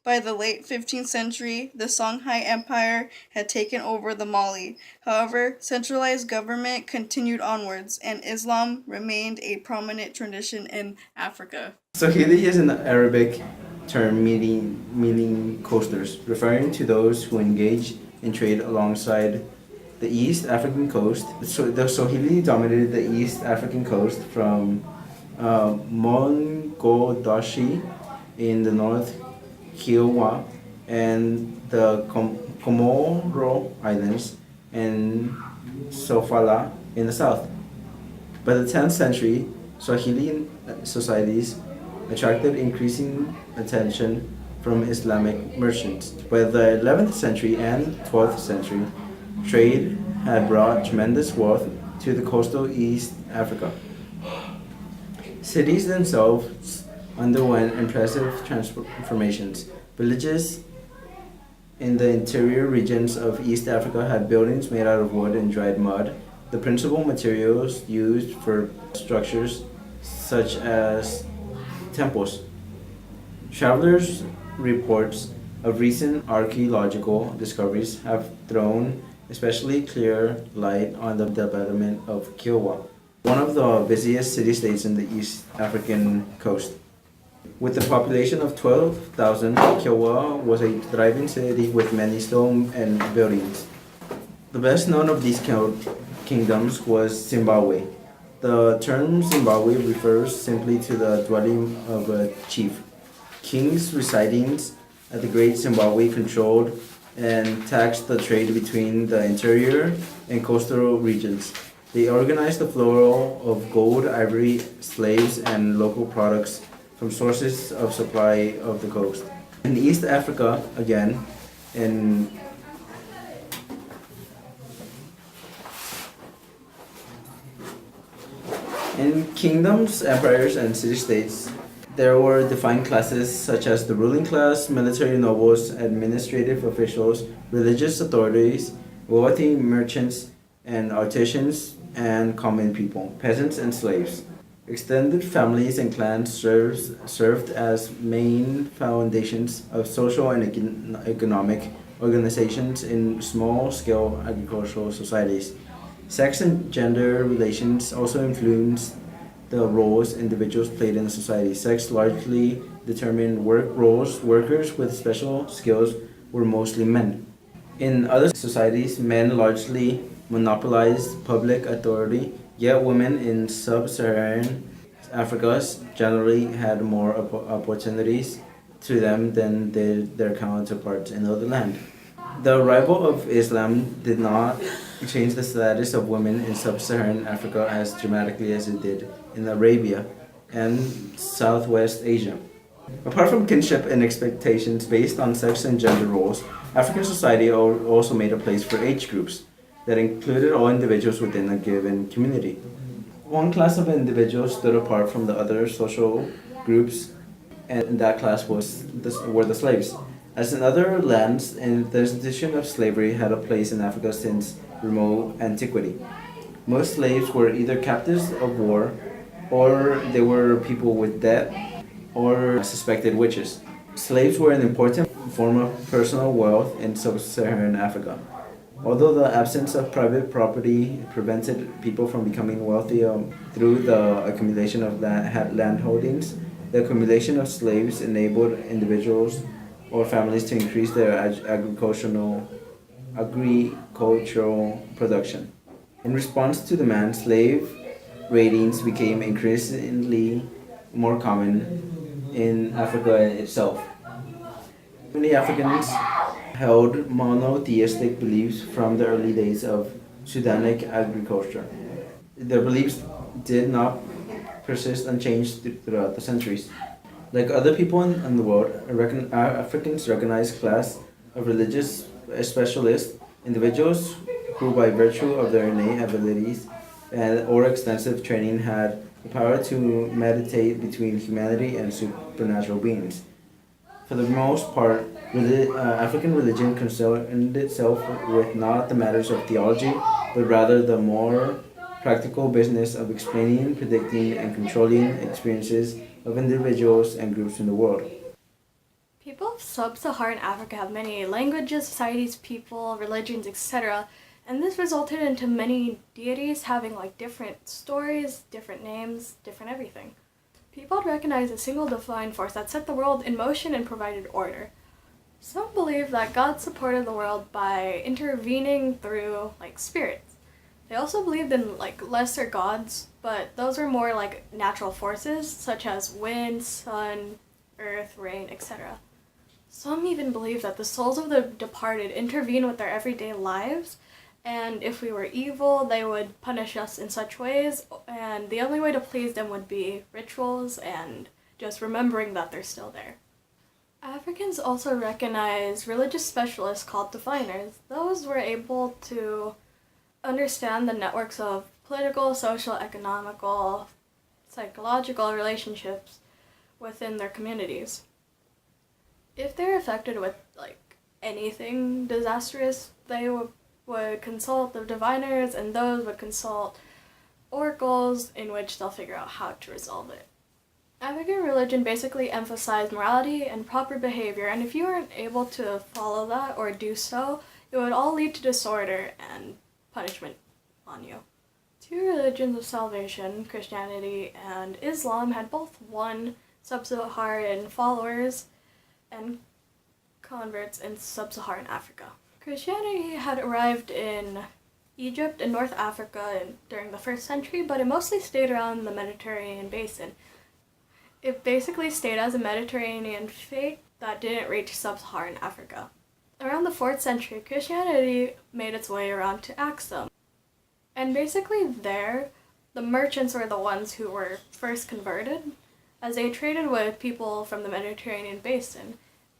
[SPEAKER 1] By the late 15th century, the Songhai Empire had taken over the Mali. However, centralized government continued onwards, and Islam remained a prominent tradition in Africa.
[SPEAKER 5] Swahili is an Arabic term meaning coasters, referring to those who engage in trade alongside the East African coast. So the Swahili dominated the East African coast from Mongodashi in the north, Kiowa, and the Comoro Islands, and Sofala in the south. By the 10th century, Swahili societies attracted increasing attention from Islamic merchants. By the 11th century and 12th century, trade had brought tremendous wealth to the coastal East Africa. Cities themselves underwent impressive transformations. Villages in the interior regions of East Africa had buildings made out of wood and dried mud, the principal materials used for structures such as temples. Travelers' reports of recent archaeological discoveries have thrown especially clear light on the development of Kiowa, one of the busiest city-states in the East African coast. With a population of 12,000, Kiowa was a thriving city with many stone and buildings. The best known of these kingdoms was Zimbabwe. The term Zimbabwe refers simply to the dwelling of a chief. Kings residing at the Great Zimbabwe controlled and taxed the trade between the interior and coastal regions. They organized the flow of gold, ivory, slaves, and local products from sources of supply of the coast. In East Africa, again, in kingdoms, empires, and city-states, there were defined classes such as the ruling class, military nobles, administrative officials, religious authorities, wealthy merchants and artisans, and common people, peasants and slaves. Extended families and clans served as main foundations of social and economic organizations in small-scale agricultural societies. Sex and gender relations also influenced the roles individuals played in society. Sex largely determined work roles. Workers with special skills were mostly men. In other societies, men largely monopolized public authority, yet women in sub-Saharan Africa generally had more opportunities to them than did their counterparts in other land. The arrival of Islam did not change the status of women in sub-Saharan Africa as dramatically as it did in Arabia and Southwest Asia. Apart from kinship and expectations based on sex and gender roles, African society also made a place for age groups that included all individuals within a given community. One class of individuals stood apart from the other social groups, and that class were the slaves. As in other lands, the institution of slavery had a place in Africa since remote antiquity. Most slaves were either captives of war, or they were people with debt, or suspected witches. Slaves were an important form of personal wealth in sub-Saharan Africa. Although the absence of private property prevented people from becoming wealthy through the accumulation of land holdings, the accumulation of slaves enabled individuals or families to increase their agricultural production. In response to demand, slave raidings became increasingly more common in Africa itself. Many Africans held monotheistic beliefs from the early days of Sudanic agriculture. Their beliefs did not persist unchanged throughout the centuries. Like other people in the world, Africans recognized class of religious specialists, individuals who by virtue of their innate abilities or extensive training had the power to meditate between humanity and supernatural beings. For the most part, African religion concerned itself with not the matters of theology, but rather the more practical business of explaining, predicting, and controlling experiences of individuals and groups in the world.
[SPEAKER 4] People of sub-Saharan Africa have many languages, societies, people, religions, etc. And this resulted into many deities having different stories, different names, different everything. People had recognized a single divine force that set the world in motion and provided order. Some believe that God supported the world by intervening through spirits. They also believed in lesser gods, but those were more natural forces such as wind, sun, earth, rain, etc. Some even believe that the souls of the departed intervene with our everyday lives, and if we were evil, they would punish us in such ways, and the only way to please them would be rituals and just remembering that they're still there. Africans also recognize religious specialists called diviners. Those were able to understand the networks of political, social, economical, psychological relationships within their communities. If they're affected with anything disastrous, they would consult the diviners, and those would consult oracles in which they'll figure out how to resolve it. African religion basically emphasized morality and proper behavior, and if you weren't able to follow that or do so, it would all lead to disorder and punishment on you. Two religions of salvation, Christianity and Islam, had both one sub-Saharan followers and converts in sub-Saharan Africa. Christianity had arrived in Egypt and North Africa during the 1st century, but it mostly stayed around the Mediterranean basin. It basically stayed as a Mediterranean faith
[SPEAKER 2] that didn't reach sub-Saharan Africa. Around the 4th century, Christianity made its way around to Axum. And basically there, the merchants were the ones who were first converted, as they traded with people from the Mediterranean basin.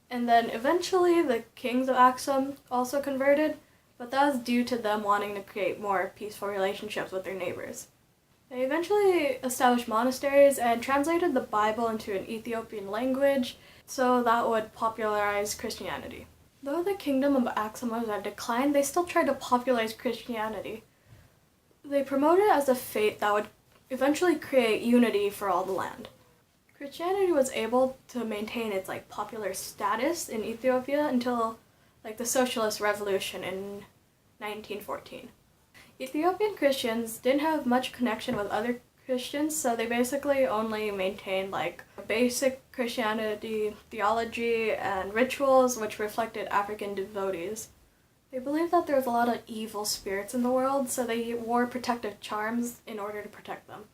[SPEAKER 2] And then eventually the kings of Axum also converted, but that was due to them wanting to create more peaceful relationships with their neighbors. They eventually established monasteries and translated the Bible into an Ethiopian language, so that would popularize Christianity. Though the kingdom of Axum was at decline, they still tried to popularize Christianity. They promoted it as a faith that would eventually create unity for all the land. Christianity was able to maintain its popular status in Ethiopia until the socialist revolution in 1914. Ethiopian Christians didn't have much connection with other Christians, so they basically only maintained basic Christianity theology and rituals which reflected African devotees. They believed that there was a lot of evil spirits in the world, so they wore protective charms in order to protect them.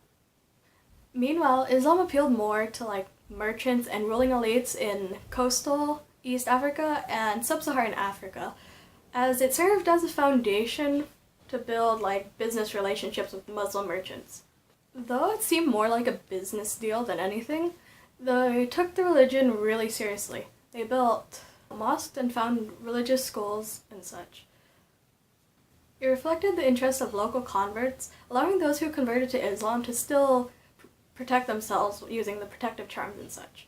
[SPEAKER 2] Meanwhile, Islam appealed more to merchants and ruling elites in coastal East Africa and sub-Saharan Africa, as it served as a foundation to build business relationships with Muslim merchants. Though it seemed more like a business deal than anything, they took the religion really seriously. They built mosques and found religious schools and such. It reflected the interests of local converts, allowing those who converted to Islam to still protect themselves using the protective charms and such.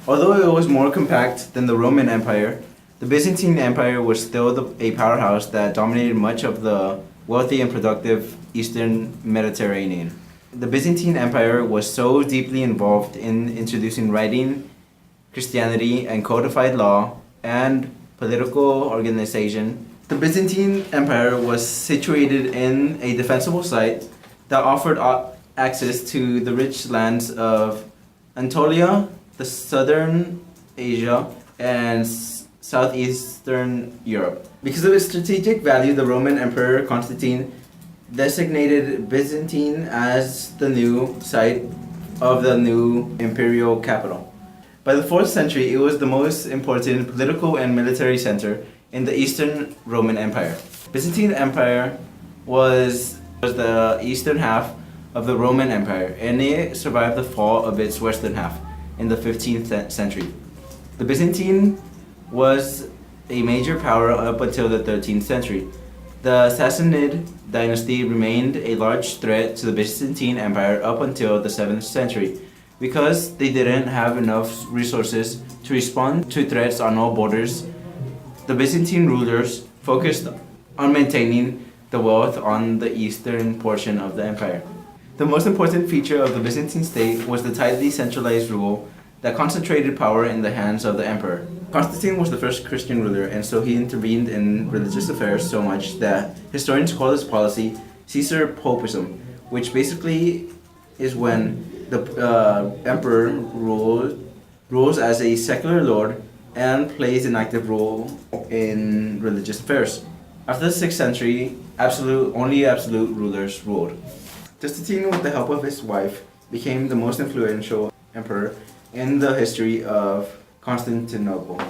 [SPEAKER 5] Although it was more compact than the Roman Empire, the Byzantine Empire was still a powerhouse that dominated much of the wealthy and productive Eastern Mediterranean. The Byzantine Empire was so deeply involved in introducing writing, Christianity, and codified law, and political organization. The Byzantine Empire was situated in a defensible site that offered access to the rich lands of Anatolia, the southern Asia, and southeastern Europe. Because of its strategic value, the Roman Emperor Constantine designated Byzantine as the new site of the new imperial capital. By the 4th century, it was the most important political and military center in the Eastern Roman Empire. Byzantine Empire was the eastern half of the Roman Empire, and it survived the fall of its western half in the 15th century. The Byzantine was a major power up until the 13th century. The Sassanid dynasty remained a large threat to the Byzantine Empire up until the 7th century. Because they didn't have enough resources to respond to threats on all borders, the Byzantine rulers focused on maintaining the wealth on the eastern portion of the empire. The most important feature of the Byzantine state was the tightly centralized rule that concentrated power in the hands of the emperor. Constantine was the first Christian ruler, and so he intervened in religious affairs so much that historians call this policy Caesar Popism, which basically is when the emperor rules as a secular lord and plays an active role in religious affairs. After the 6th century, only absolute rulers ruled. Justinian, with the help of his wife, became the most influential emperor in the history of Constantinople.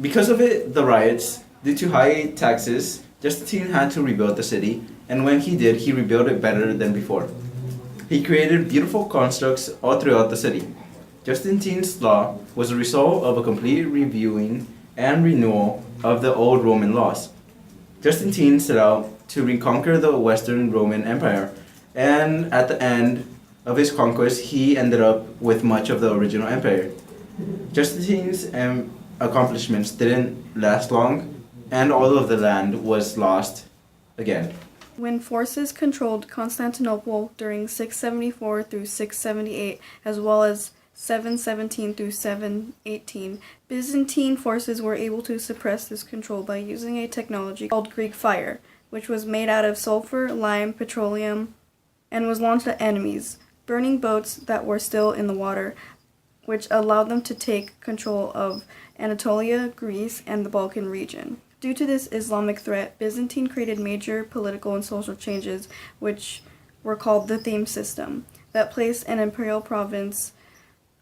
[SPEAKER 5] Because of the riots, due to high taxes, Justinian had to rebuild the city, and when he did, he rebuilt it better than before. He created beautiful constructs all throughout the city. Justinian's law was a result of a complete reviewing and renewal of the old Roman laws. Justinian set out to reconquer the Western Roman Empire, and at the end of his conquest, he ended up with much of the original empire. Justinian's accomplishments didn't last long, and all of the land was lost again.
[SPEAKER 1] When forces controlled Constantinople during 674 through 678, as well as 717 through 718, Byzantine forces were able to suppress this control by using a technology called Greek fire, which was made out of sulfur, lime, petroleum, and was launched at enemies, burning boats that were still in the water, which allowed them to take control of Anatolia, Greece, and the Balkan region. Due to this Islamic threat, Byzantine created major political and social changes, which were called the Theme system, that placed an imperial province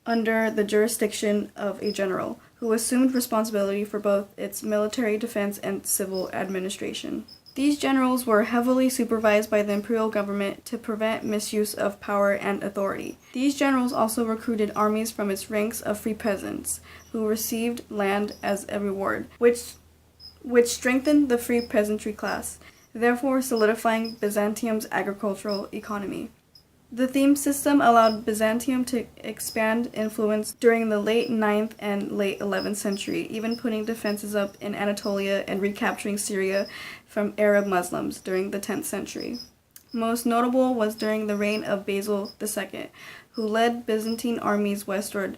[SPEAKER 1] under the jurisdiction of a general, who assumed responsibility for both its military defense and civil administration. These generals were heavily supervised by the imperial government to prevent misuse of power and authority. These generals also recruited armies from its ranks of free peasants, who received land as a reward, which strengthened the free peasantry class, therefore solidifying Byzantium's agricultural economy. The theme system allowed Byzantium to expand influence during the late 9th and late 11th century, even putting defenses up in Anatolia and recapturing Syria from Arab Muslims during the 10th century. Most notable was during the reign of Basil II, who led Byzantine armies westward,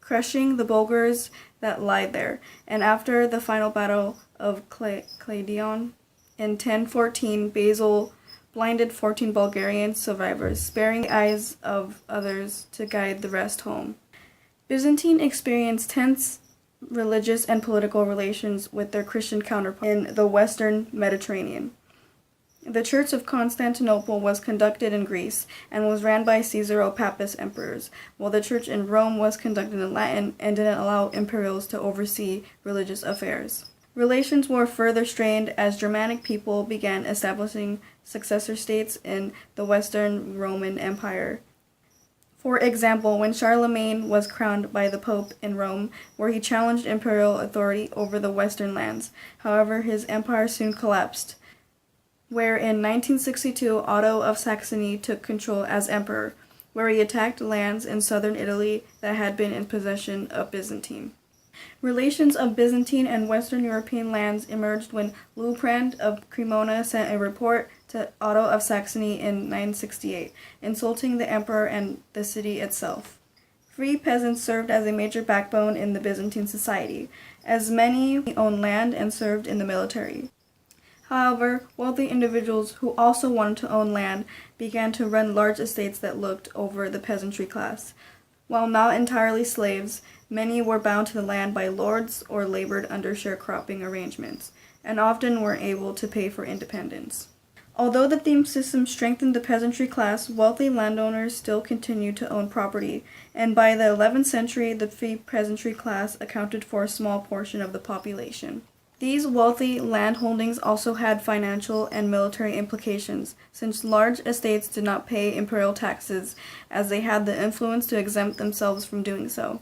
[SPEAKER 1] crushing the Bulgars that lied there, and after the final battle of Kaledion in 1014, Basil blinded 14 Bulgarian survivors, sparing the eyes of others to guide the rest home. Byzantine experienced tense religious and political relations with their Christian counterparts in the Western Mediterranean. The Church of Constantinople was conducted in Greece and was ran by Caesaro-Papist emperors, while the Church in Rome was conducted in Latin and didn't allow imperials to oversee religious affairs. Relations were further strained as Germanic people began establishing successor states in the Western Roman Empire. For example, when Charlemagne was crowned by the Pope in Rome, where he challenged imperial authority over the Western lands. However, his empire soon collapsed, where in 1962 Otto of Saxony took control as emperor, where he attacked lands in southern Italy that had been in possession of Byzantine. Relations of Byzantine and Western European lands emerged when Liutprand of Cremona sent a report to Otto of Saxony in 968, insulting the emperor and the city itself. Free peasants served as a major backbone in the Byzantine society, as many owned land and served in the military. However, wealthy individuals who also wanted to own land began to run large estates that looked over the peasantry class. While not entirely slaves, many were bound to the land by lords or labored under sharecropping arrangements, and often weren't able to pay for independence. Although the theme system strengthened the peasantry class, wealthy landowners still continued to own property, and by the 11th century the free peasantry class accounted for a small portion of the population. These wealthy landholdings also had financial and military implications, since large estates did not pay imperial taxes, as they had the influence to exempt themselves from doing so.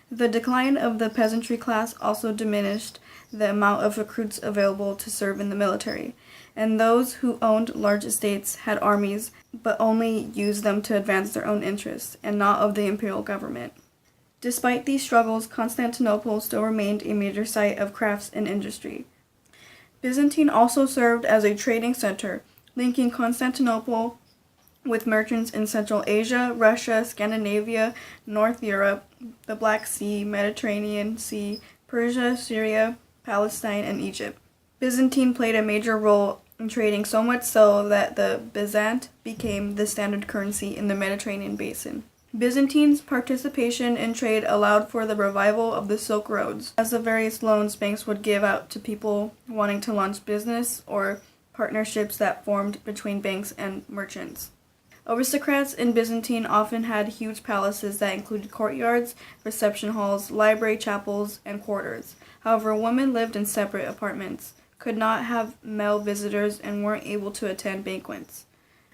[SPEAKER 1] The decline of the peasantry class also diminished the amount of recruits available to serve in the military, and those who owned large estates had armies, but only used them to advance their own interests, and not of the imperial government. Despite these struggles, Constantinople still remained a major site of crafts and industry. Byzantine also served as a trading center, linking Constantinople with merchants in Central Asia, Russia, Scandinavia, North Europe, the Black Sea, Mediterranean Sea, Persia, Syria, Palestine, and Egypt. Byzantine played a major role in trading, so much so that the Byzant became the standard currency in the Mediterranean basin. Byzantine's participation in trade allowed for the revival of the Silk Roads, as the various loans banks would give out to people wanting to launch business or partnerships that formed between banks and merchants. Aristocrats in Byzantine often had huge palaces that included courtyards, reception halls, library chapels, and quarters. However, women lived in separate apartments, could not have male visitors, and weren't able to attend banquets,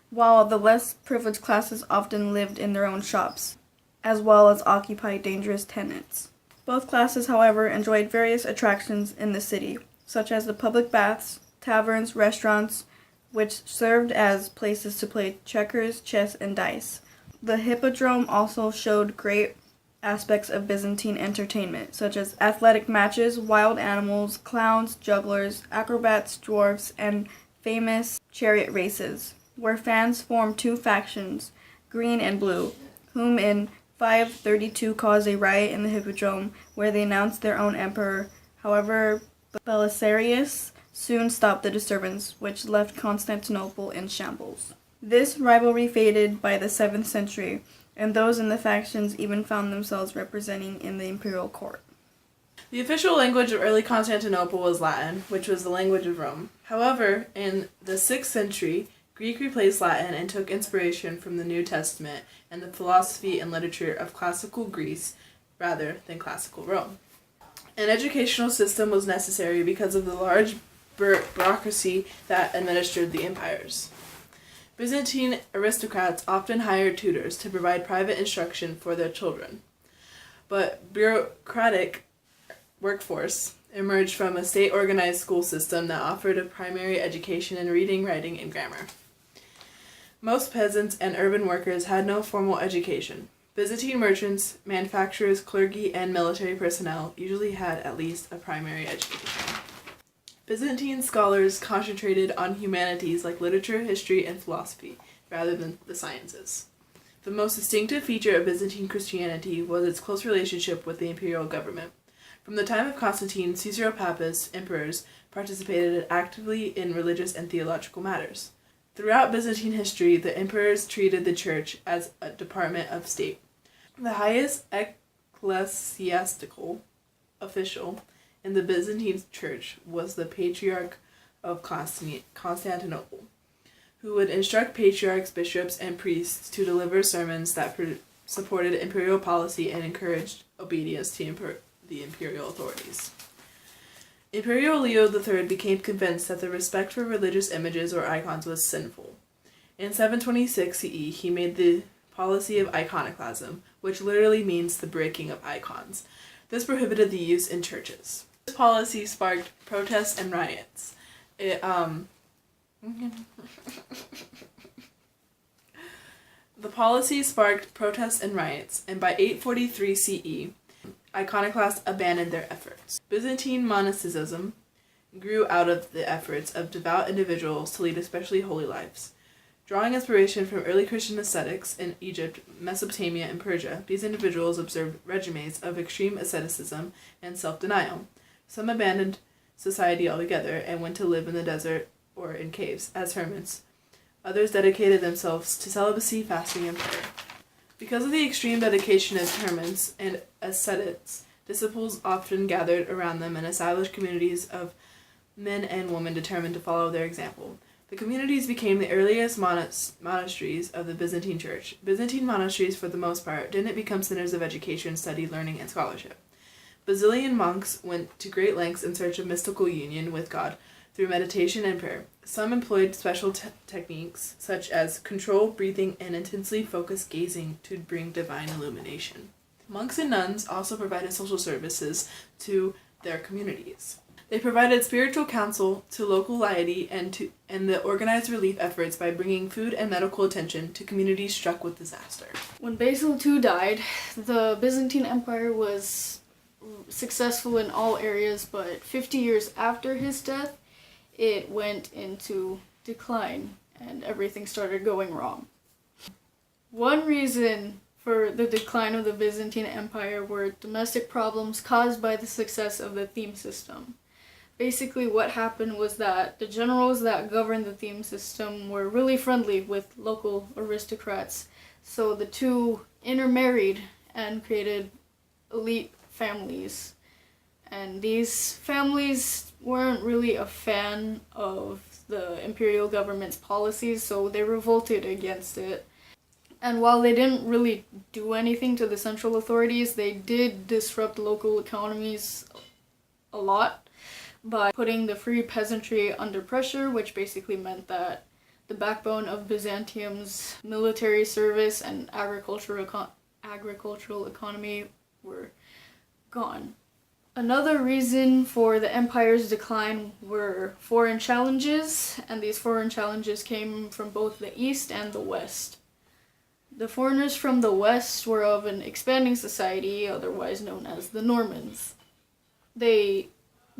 [SPEAKER 1] while the less privileged classes often lived in their own shops, as well as occupied dangerous tenants. Both classes, however, enjoyed various attractions in the city, such as the public baths, taverns, restaurants, which served as places to play checkers, chess, and dice. The hippodrome also showed great aspects of Byzantine entertainment, such as athletic matches, wild animals, clowns, jugglers, acrobats, dwarfs, and famous chariot races, where fans formed two factions, green and blue, whom in 532 caused a riot in the hippodrome where they announced their own emperor. However, Belisarius soon stopped the disturbance, which left Constantinople in shambles. This rivalry faded by the 7th century, and those in the factions even found themselves representing in the imperial court.
[SPEAKER 3] The official language of early Constantinople was Latin, which was the language of Rome. However, in the 6th century, Greek replaced Latin and took inspiration from the New Testament and the philosophy and literature of classical Greece rather than classical Rome. An educational system was necessary because of the large bureaucracy that administered the empires. Byzantine aristocrats often hired tutors to provide private instruction for their children, but bureaucratic workforce emerged from a state-organized school system that offered a primary education in reading, writing, and grammar. Most peasants and urban workers had no formal education. Byzantine merchants, manufacturers, clergy, and military personnel usually had at least a primary education. Byzantine scholars concentrated on humanities like literature, history, and philosophy, rather than the sciences. The most distinctive feature of Byzantine Christianity was its close relationship with the imperial government. From the time of Constantine, Caesar Pappus emperors participated actively in religious and theological matters. Throughout Byzantine history, the emperors treated the church as a department of state. The highest ecclesiastical official in the Byzantine church was the Patriarch of Constantinople, who would instruct patriarchs, bishops, and priests to deliver sermons that supported imperial policy and encouraged obedience to the imperial authorities. Imperial Leo III became convinced that the respect for religious images or icons was sinful. In 726 CE, he made the policy of iconoclasm, which literally means the breaking of icons. This prohibited the use in churches. This policy sparked protests and riots. The policy sparked protests and riots, and by 843 CE, iconoclasts abandoned their efforts. Byzantine monasticism grew out of the efforts of devout individuals to lead especially holy lives. Drawing inspiration from early Christian ascetics in Egypt, Mesopotamia, and Persia, these individuals observed regimes of extreme asceticism and self-denial. Some abandoned society altogether and went to live in the desert or in caves as hermits. Others dedicated themselves to celibacy, fasting, and prayer. Because of the extreme dedication of hermits and ascetics, disciples often gathered around them and established communities of men and women determined to follow their example. The communities became the earliest monasteries of the Byzantine Church. Byzantine monasteries, for the most part, didn't become centers of education, study, learning, and scholarship. Basilian monks went to great lengths in search of mystical union with God through meditation and prayer. Some employed special techniques, such as controlled breathing and intensely focused gazing to bring divine illumination. Monks and nuns also provided social services to their communities. They provided spiritual counsel to local laity and the organized relief efforts by bringing food and medical attention to communities struck with disaster.
[SPEAKER 4] When Basil II died, the Byzantine Empire was successful in all areas, but 50 years after his death, it went into decline and everything started going wrong. One reason for the decline of the Byzantine Empire were domestic problems caused by the success of the theme system. Basically, what happened was that the generals that governed the theme system were really friendly with local aristocrats, so the two intermarried and created elite families. And these families weren't really a fan of the imperial government's policies, so they revolted against it. And while they didn't really do anything to the central authorities, they did disrupt local economies a lot by putting the free peasantry under pressure, which basically meant that the backbone of Byzantium's military service and agricultural economy were gone. Another reason for the empire's decline were foreign challenges, and these foreign challenges came from both the East and the West. The foreigners from the West were of an expanding society, otherwise known as the Normans. They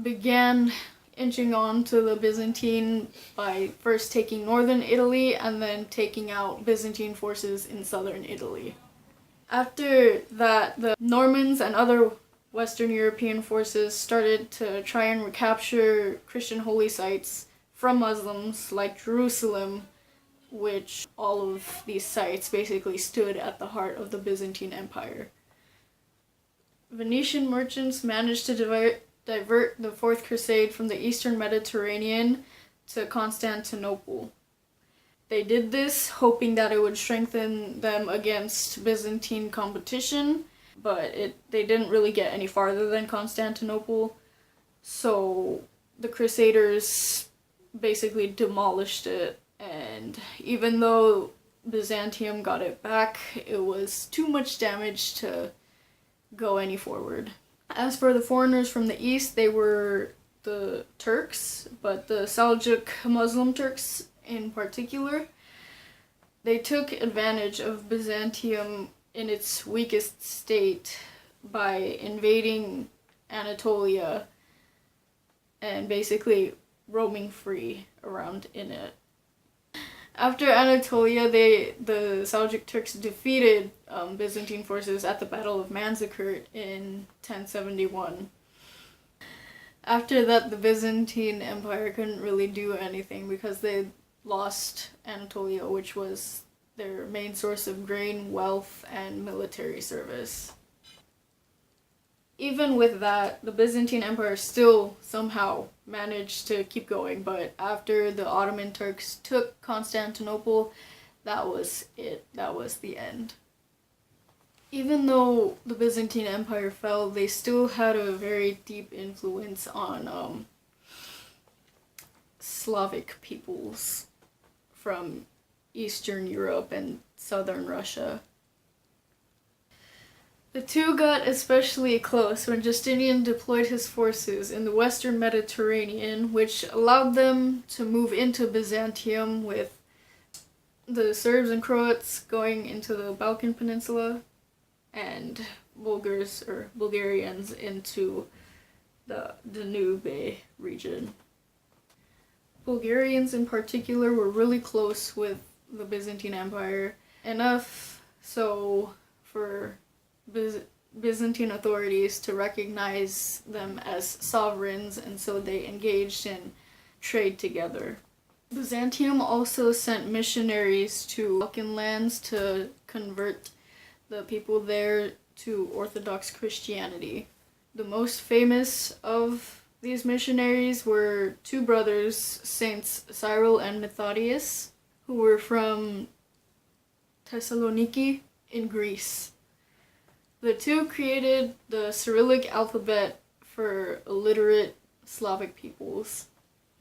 [SPEAKER 4] began inching on to the Byzantine by first taking northern Italy and then taking out Byzantine forces in southern Italy. After that, the Normans and other Western European forces started to try and recapture Christian holy sites from Muslims like Jerusalem, which all of these sites basically stood at the heart of the Byzantine Empire. Venetian merchants managed to divert the Fourth Crusade from the Eastern Mediterranean to Constantinople.
[SPEAKER 1] They did this hoping that it would strengthen them against Byzantine competition, but they didn't really get any farther than Constantinople. So the Crusaders basically demolished it, and even though Byzantium got it back, it was too much damage to go any forward. As for the foreigners from the east, they were the Turks, but the Seljuk Muslim Turks in particular, they took advantage of Byzantium in its weakest state by invading Anatolia and basically roaming free around in it. After Anatolia, the Seljuk Turks defeated Byzantine forces at the Battle of Manzikert in 1071. After that, the Byzantine Empire couldn't really do anything because they lost Anatolia, which was their main source of grain, wealth, and military service. Even with that, the Byzantine Empire still somehow managed to keep going, but after the Ottoman Turks took Constantinople, that was it. That was the end. Even though the Byzantine Empire fell, they still had a very deep influence on Slavic peoples from Eastern Europe and Southern Russia. The two got especially close when Justinian deployed his forces in the Western Mediterranean, which allowed them to move into Byzantium, with the Serbs and Croats going into the Balkan Peninsula and Bulgarians into the Danube region. Bulgarians in particular were really close with the Byzantine Empire, enough so for Byzantine authorities to recognize them as sovereigns, and so they engaged in trade together. Byzantium also sent missionaries to Balkan lands to convert the people there to Orthodox Christianity. The most famous of these missionaries were two brothers, Saints Cyril and Methodius, who were from Thessaloniki in Greece. The two created the Cyrillic alphabet for illiterate Slavic peoples.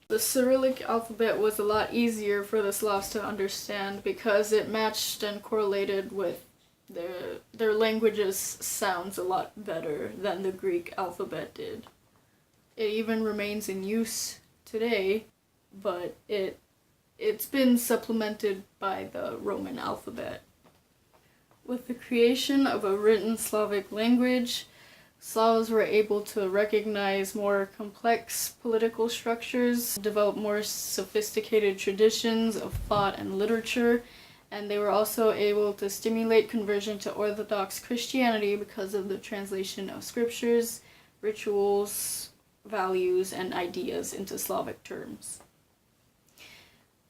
[SPEAKER 1] The Cyrillic alphabet was a lot easier for the Slavs to understand because it matched and correlated with their language's sounds a lot better than the Greek alphabet did. It even remains in use today, but it's been supplemented by the Roman alphabet. With the creation of a written Slavic language, Slavs were able to recognize more complex political structures, develop more sophisticated traditions of thought and literature, and they were also able to stimulate conversion to Orthodox Christianity because of the translation of scriptures, rituals, values, and ideas into Slavic terms.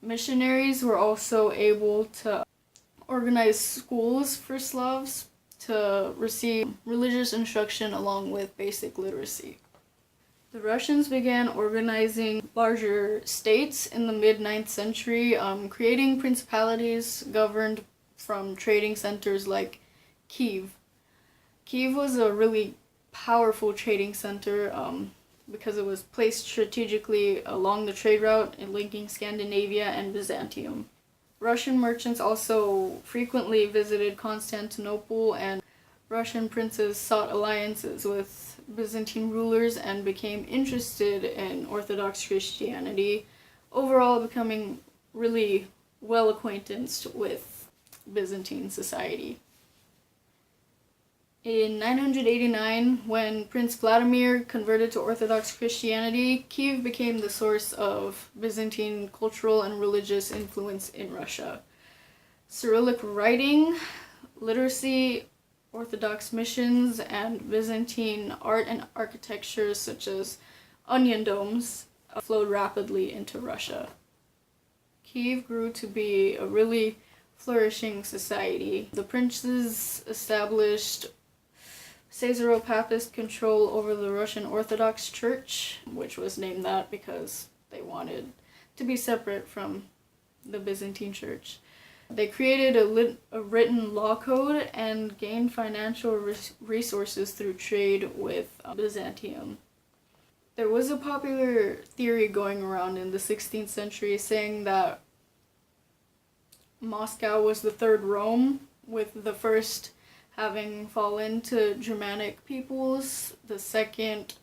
[SPEAKER 1] Missionaries were also able to organize schools for Slavs to receive religious instruction along with basic literacy. The Russians began organizing larger states in the mid-9th century, creating principalities governed from trading centers like Kiev. Kiev was a really powerful trading center because it was placed strategically along the trade route in linking Scandinavia and Byzantium. Russian merchants also frequently visited Constantinople, and Russian princes sought alliances with Byzantine rulers and became interested in Orthodox Christianity, overall becoming really well acquainted with Byzantine society. In 989, when Prince Vladimir converted to Orthodox Christianity, Kiev became the source of Byzantine cultural and religious influence in Russia. Cyrillic writing, literacy, Orthodox missions, and Byzantine art and architecture such as onion domes flowed rapidly into Russia. Kiev grew to be a really flourishing society. The princes established Caesaro-Papist control over the Russian Orthodox Church, which was named that because they wanted to be separate from the Byzantine Church. They created a written law code and gained financial resources through trade with Byzantium. There was a popular theory going around in the 16th century saying that Moscow was the third Rome, with the first having fallen to Germanic peoples, the second,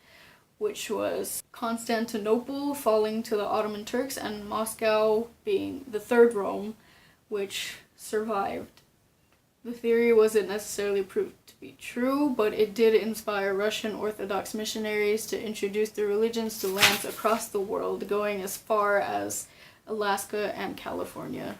[SPEAKER 1] which was Constantinople, falling to the Ottoman Turks, and Moscow being the third Rome, which survived. The theory wasn't necessarily proved to be true, but it did inspire Russian Orthodox missionaries to introduce the religions to lands across the world, going as far as Alaska and California.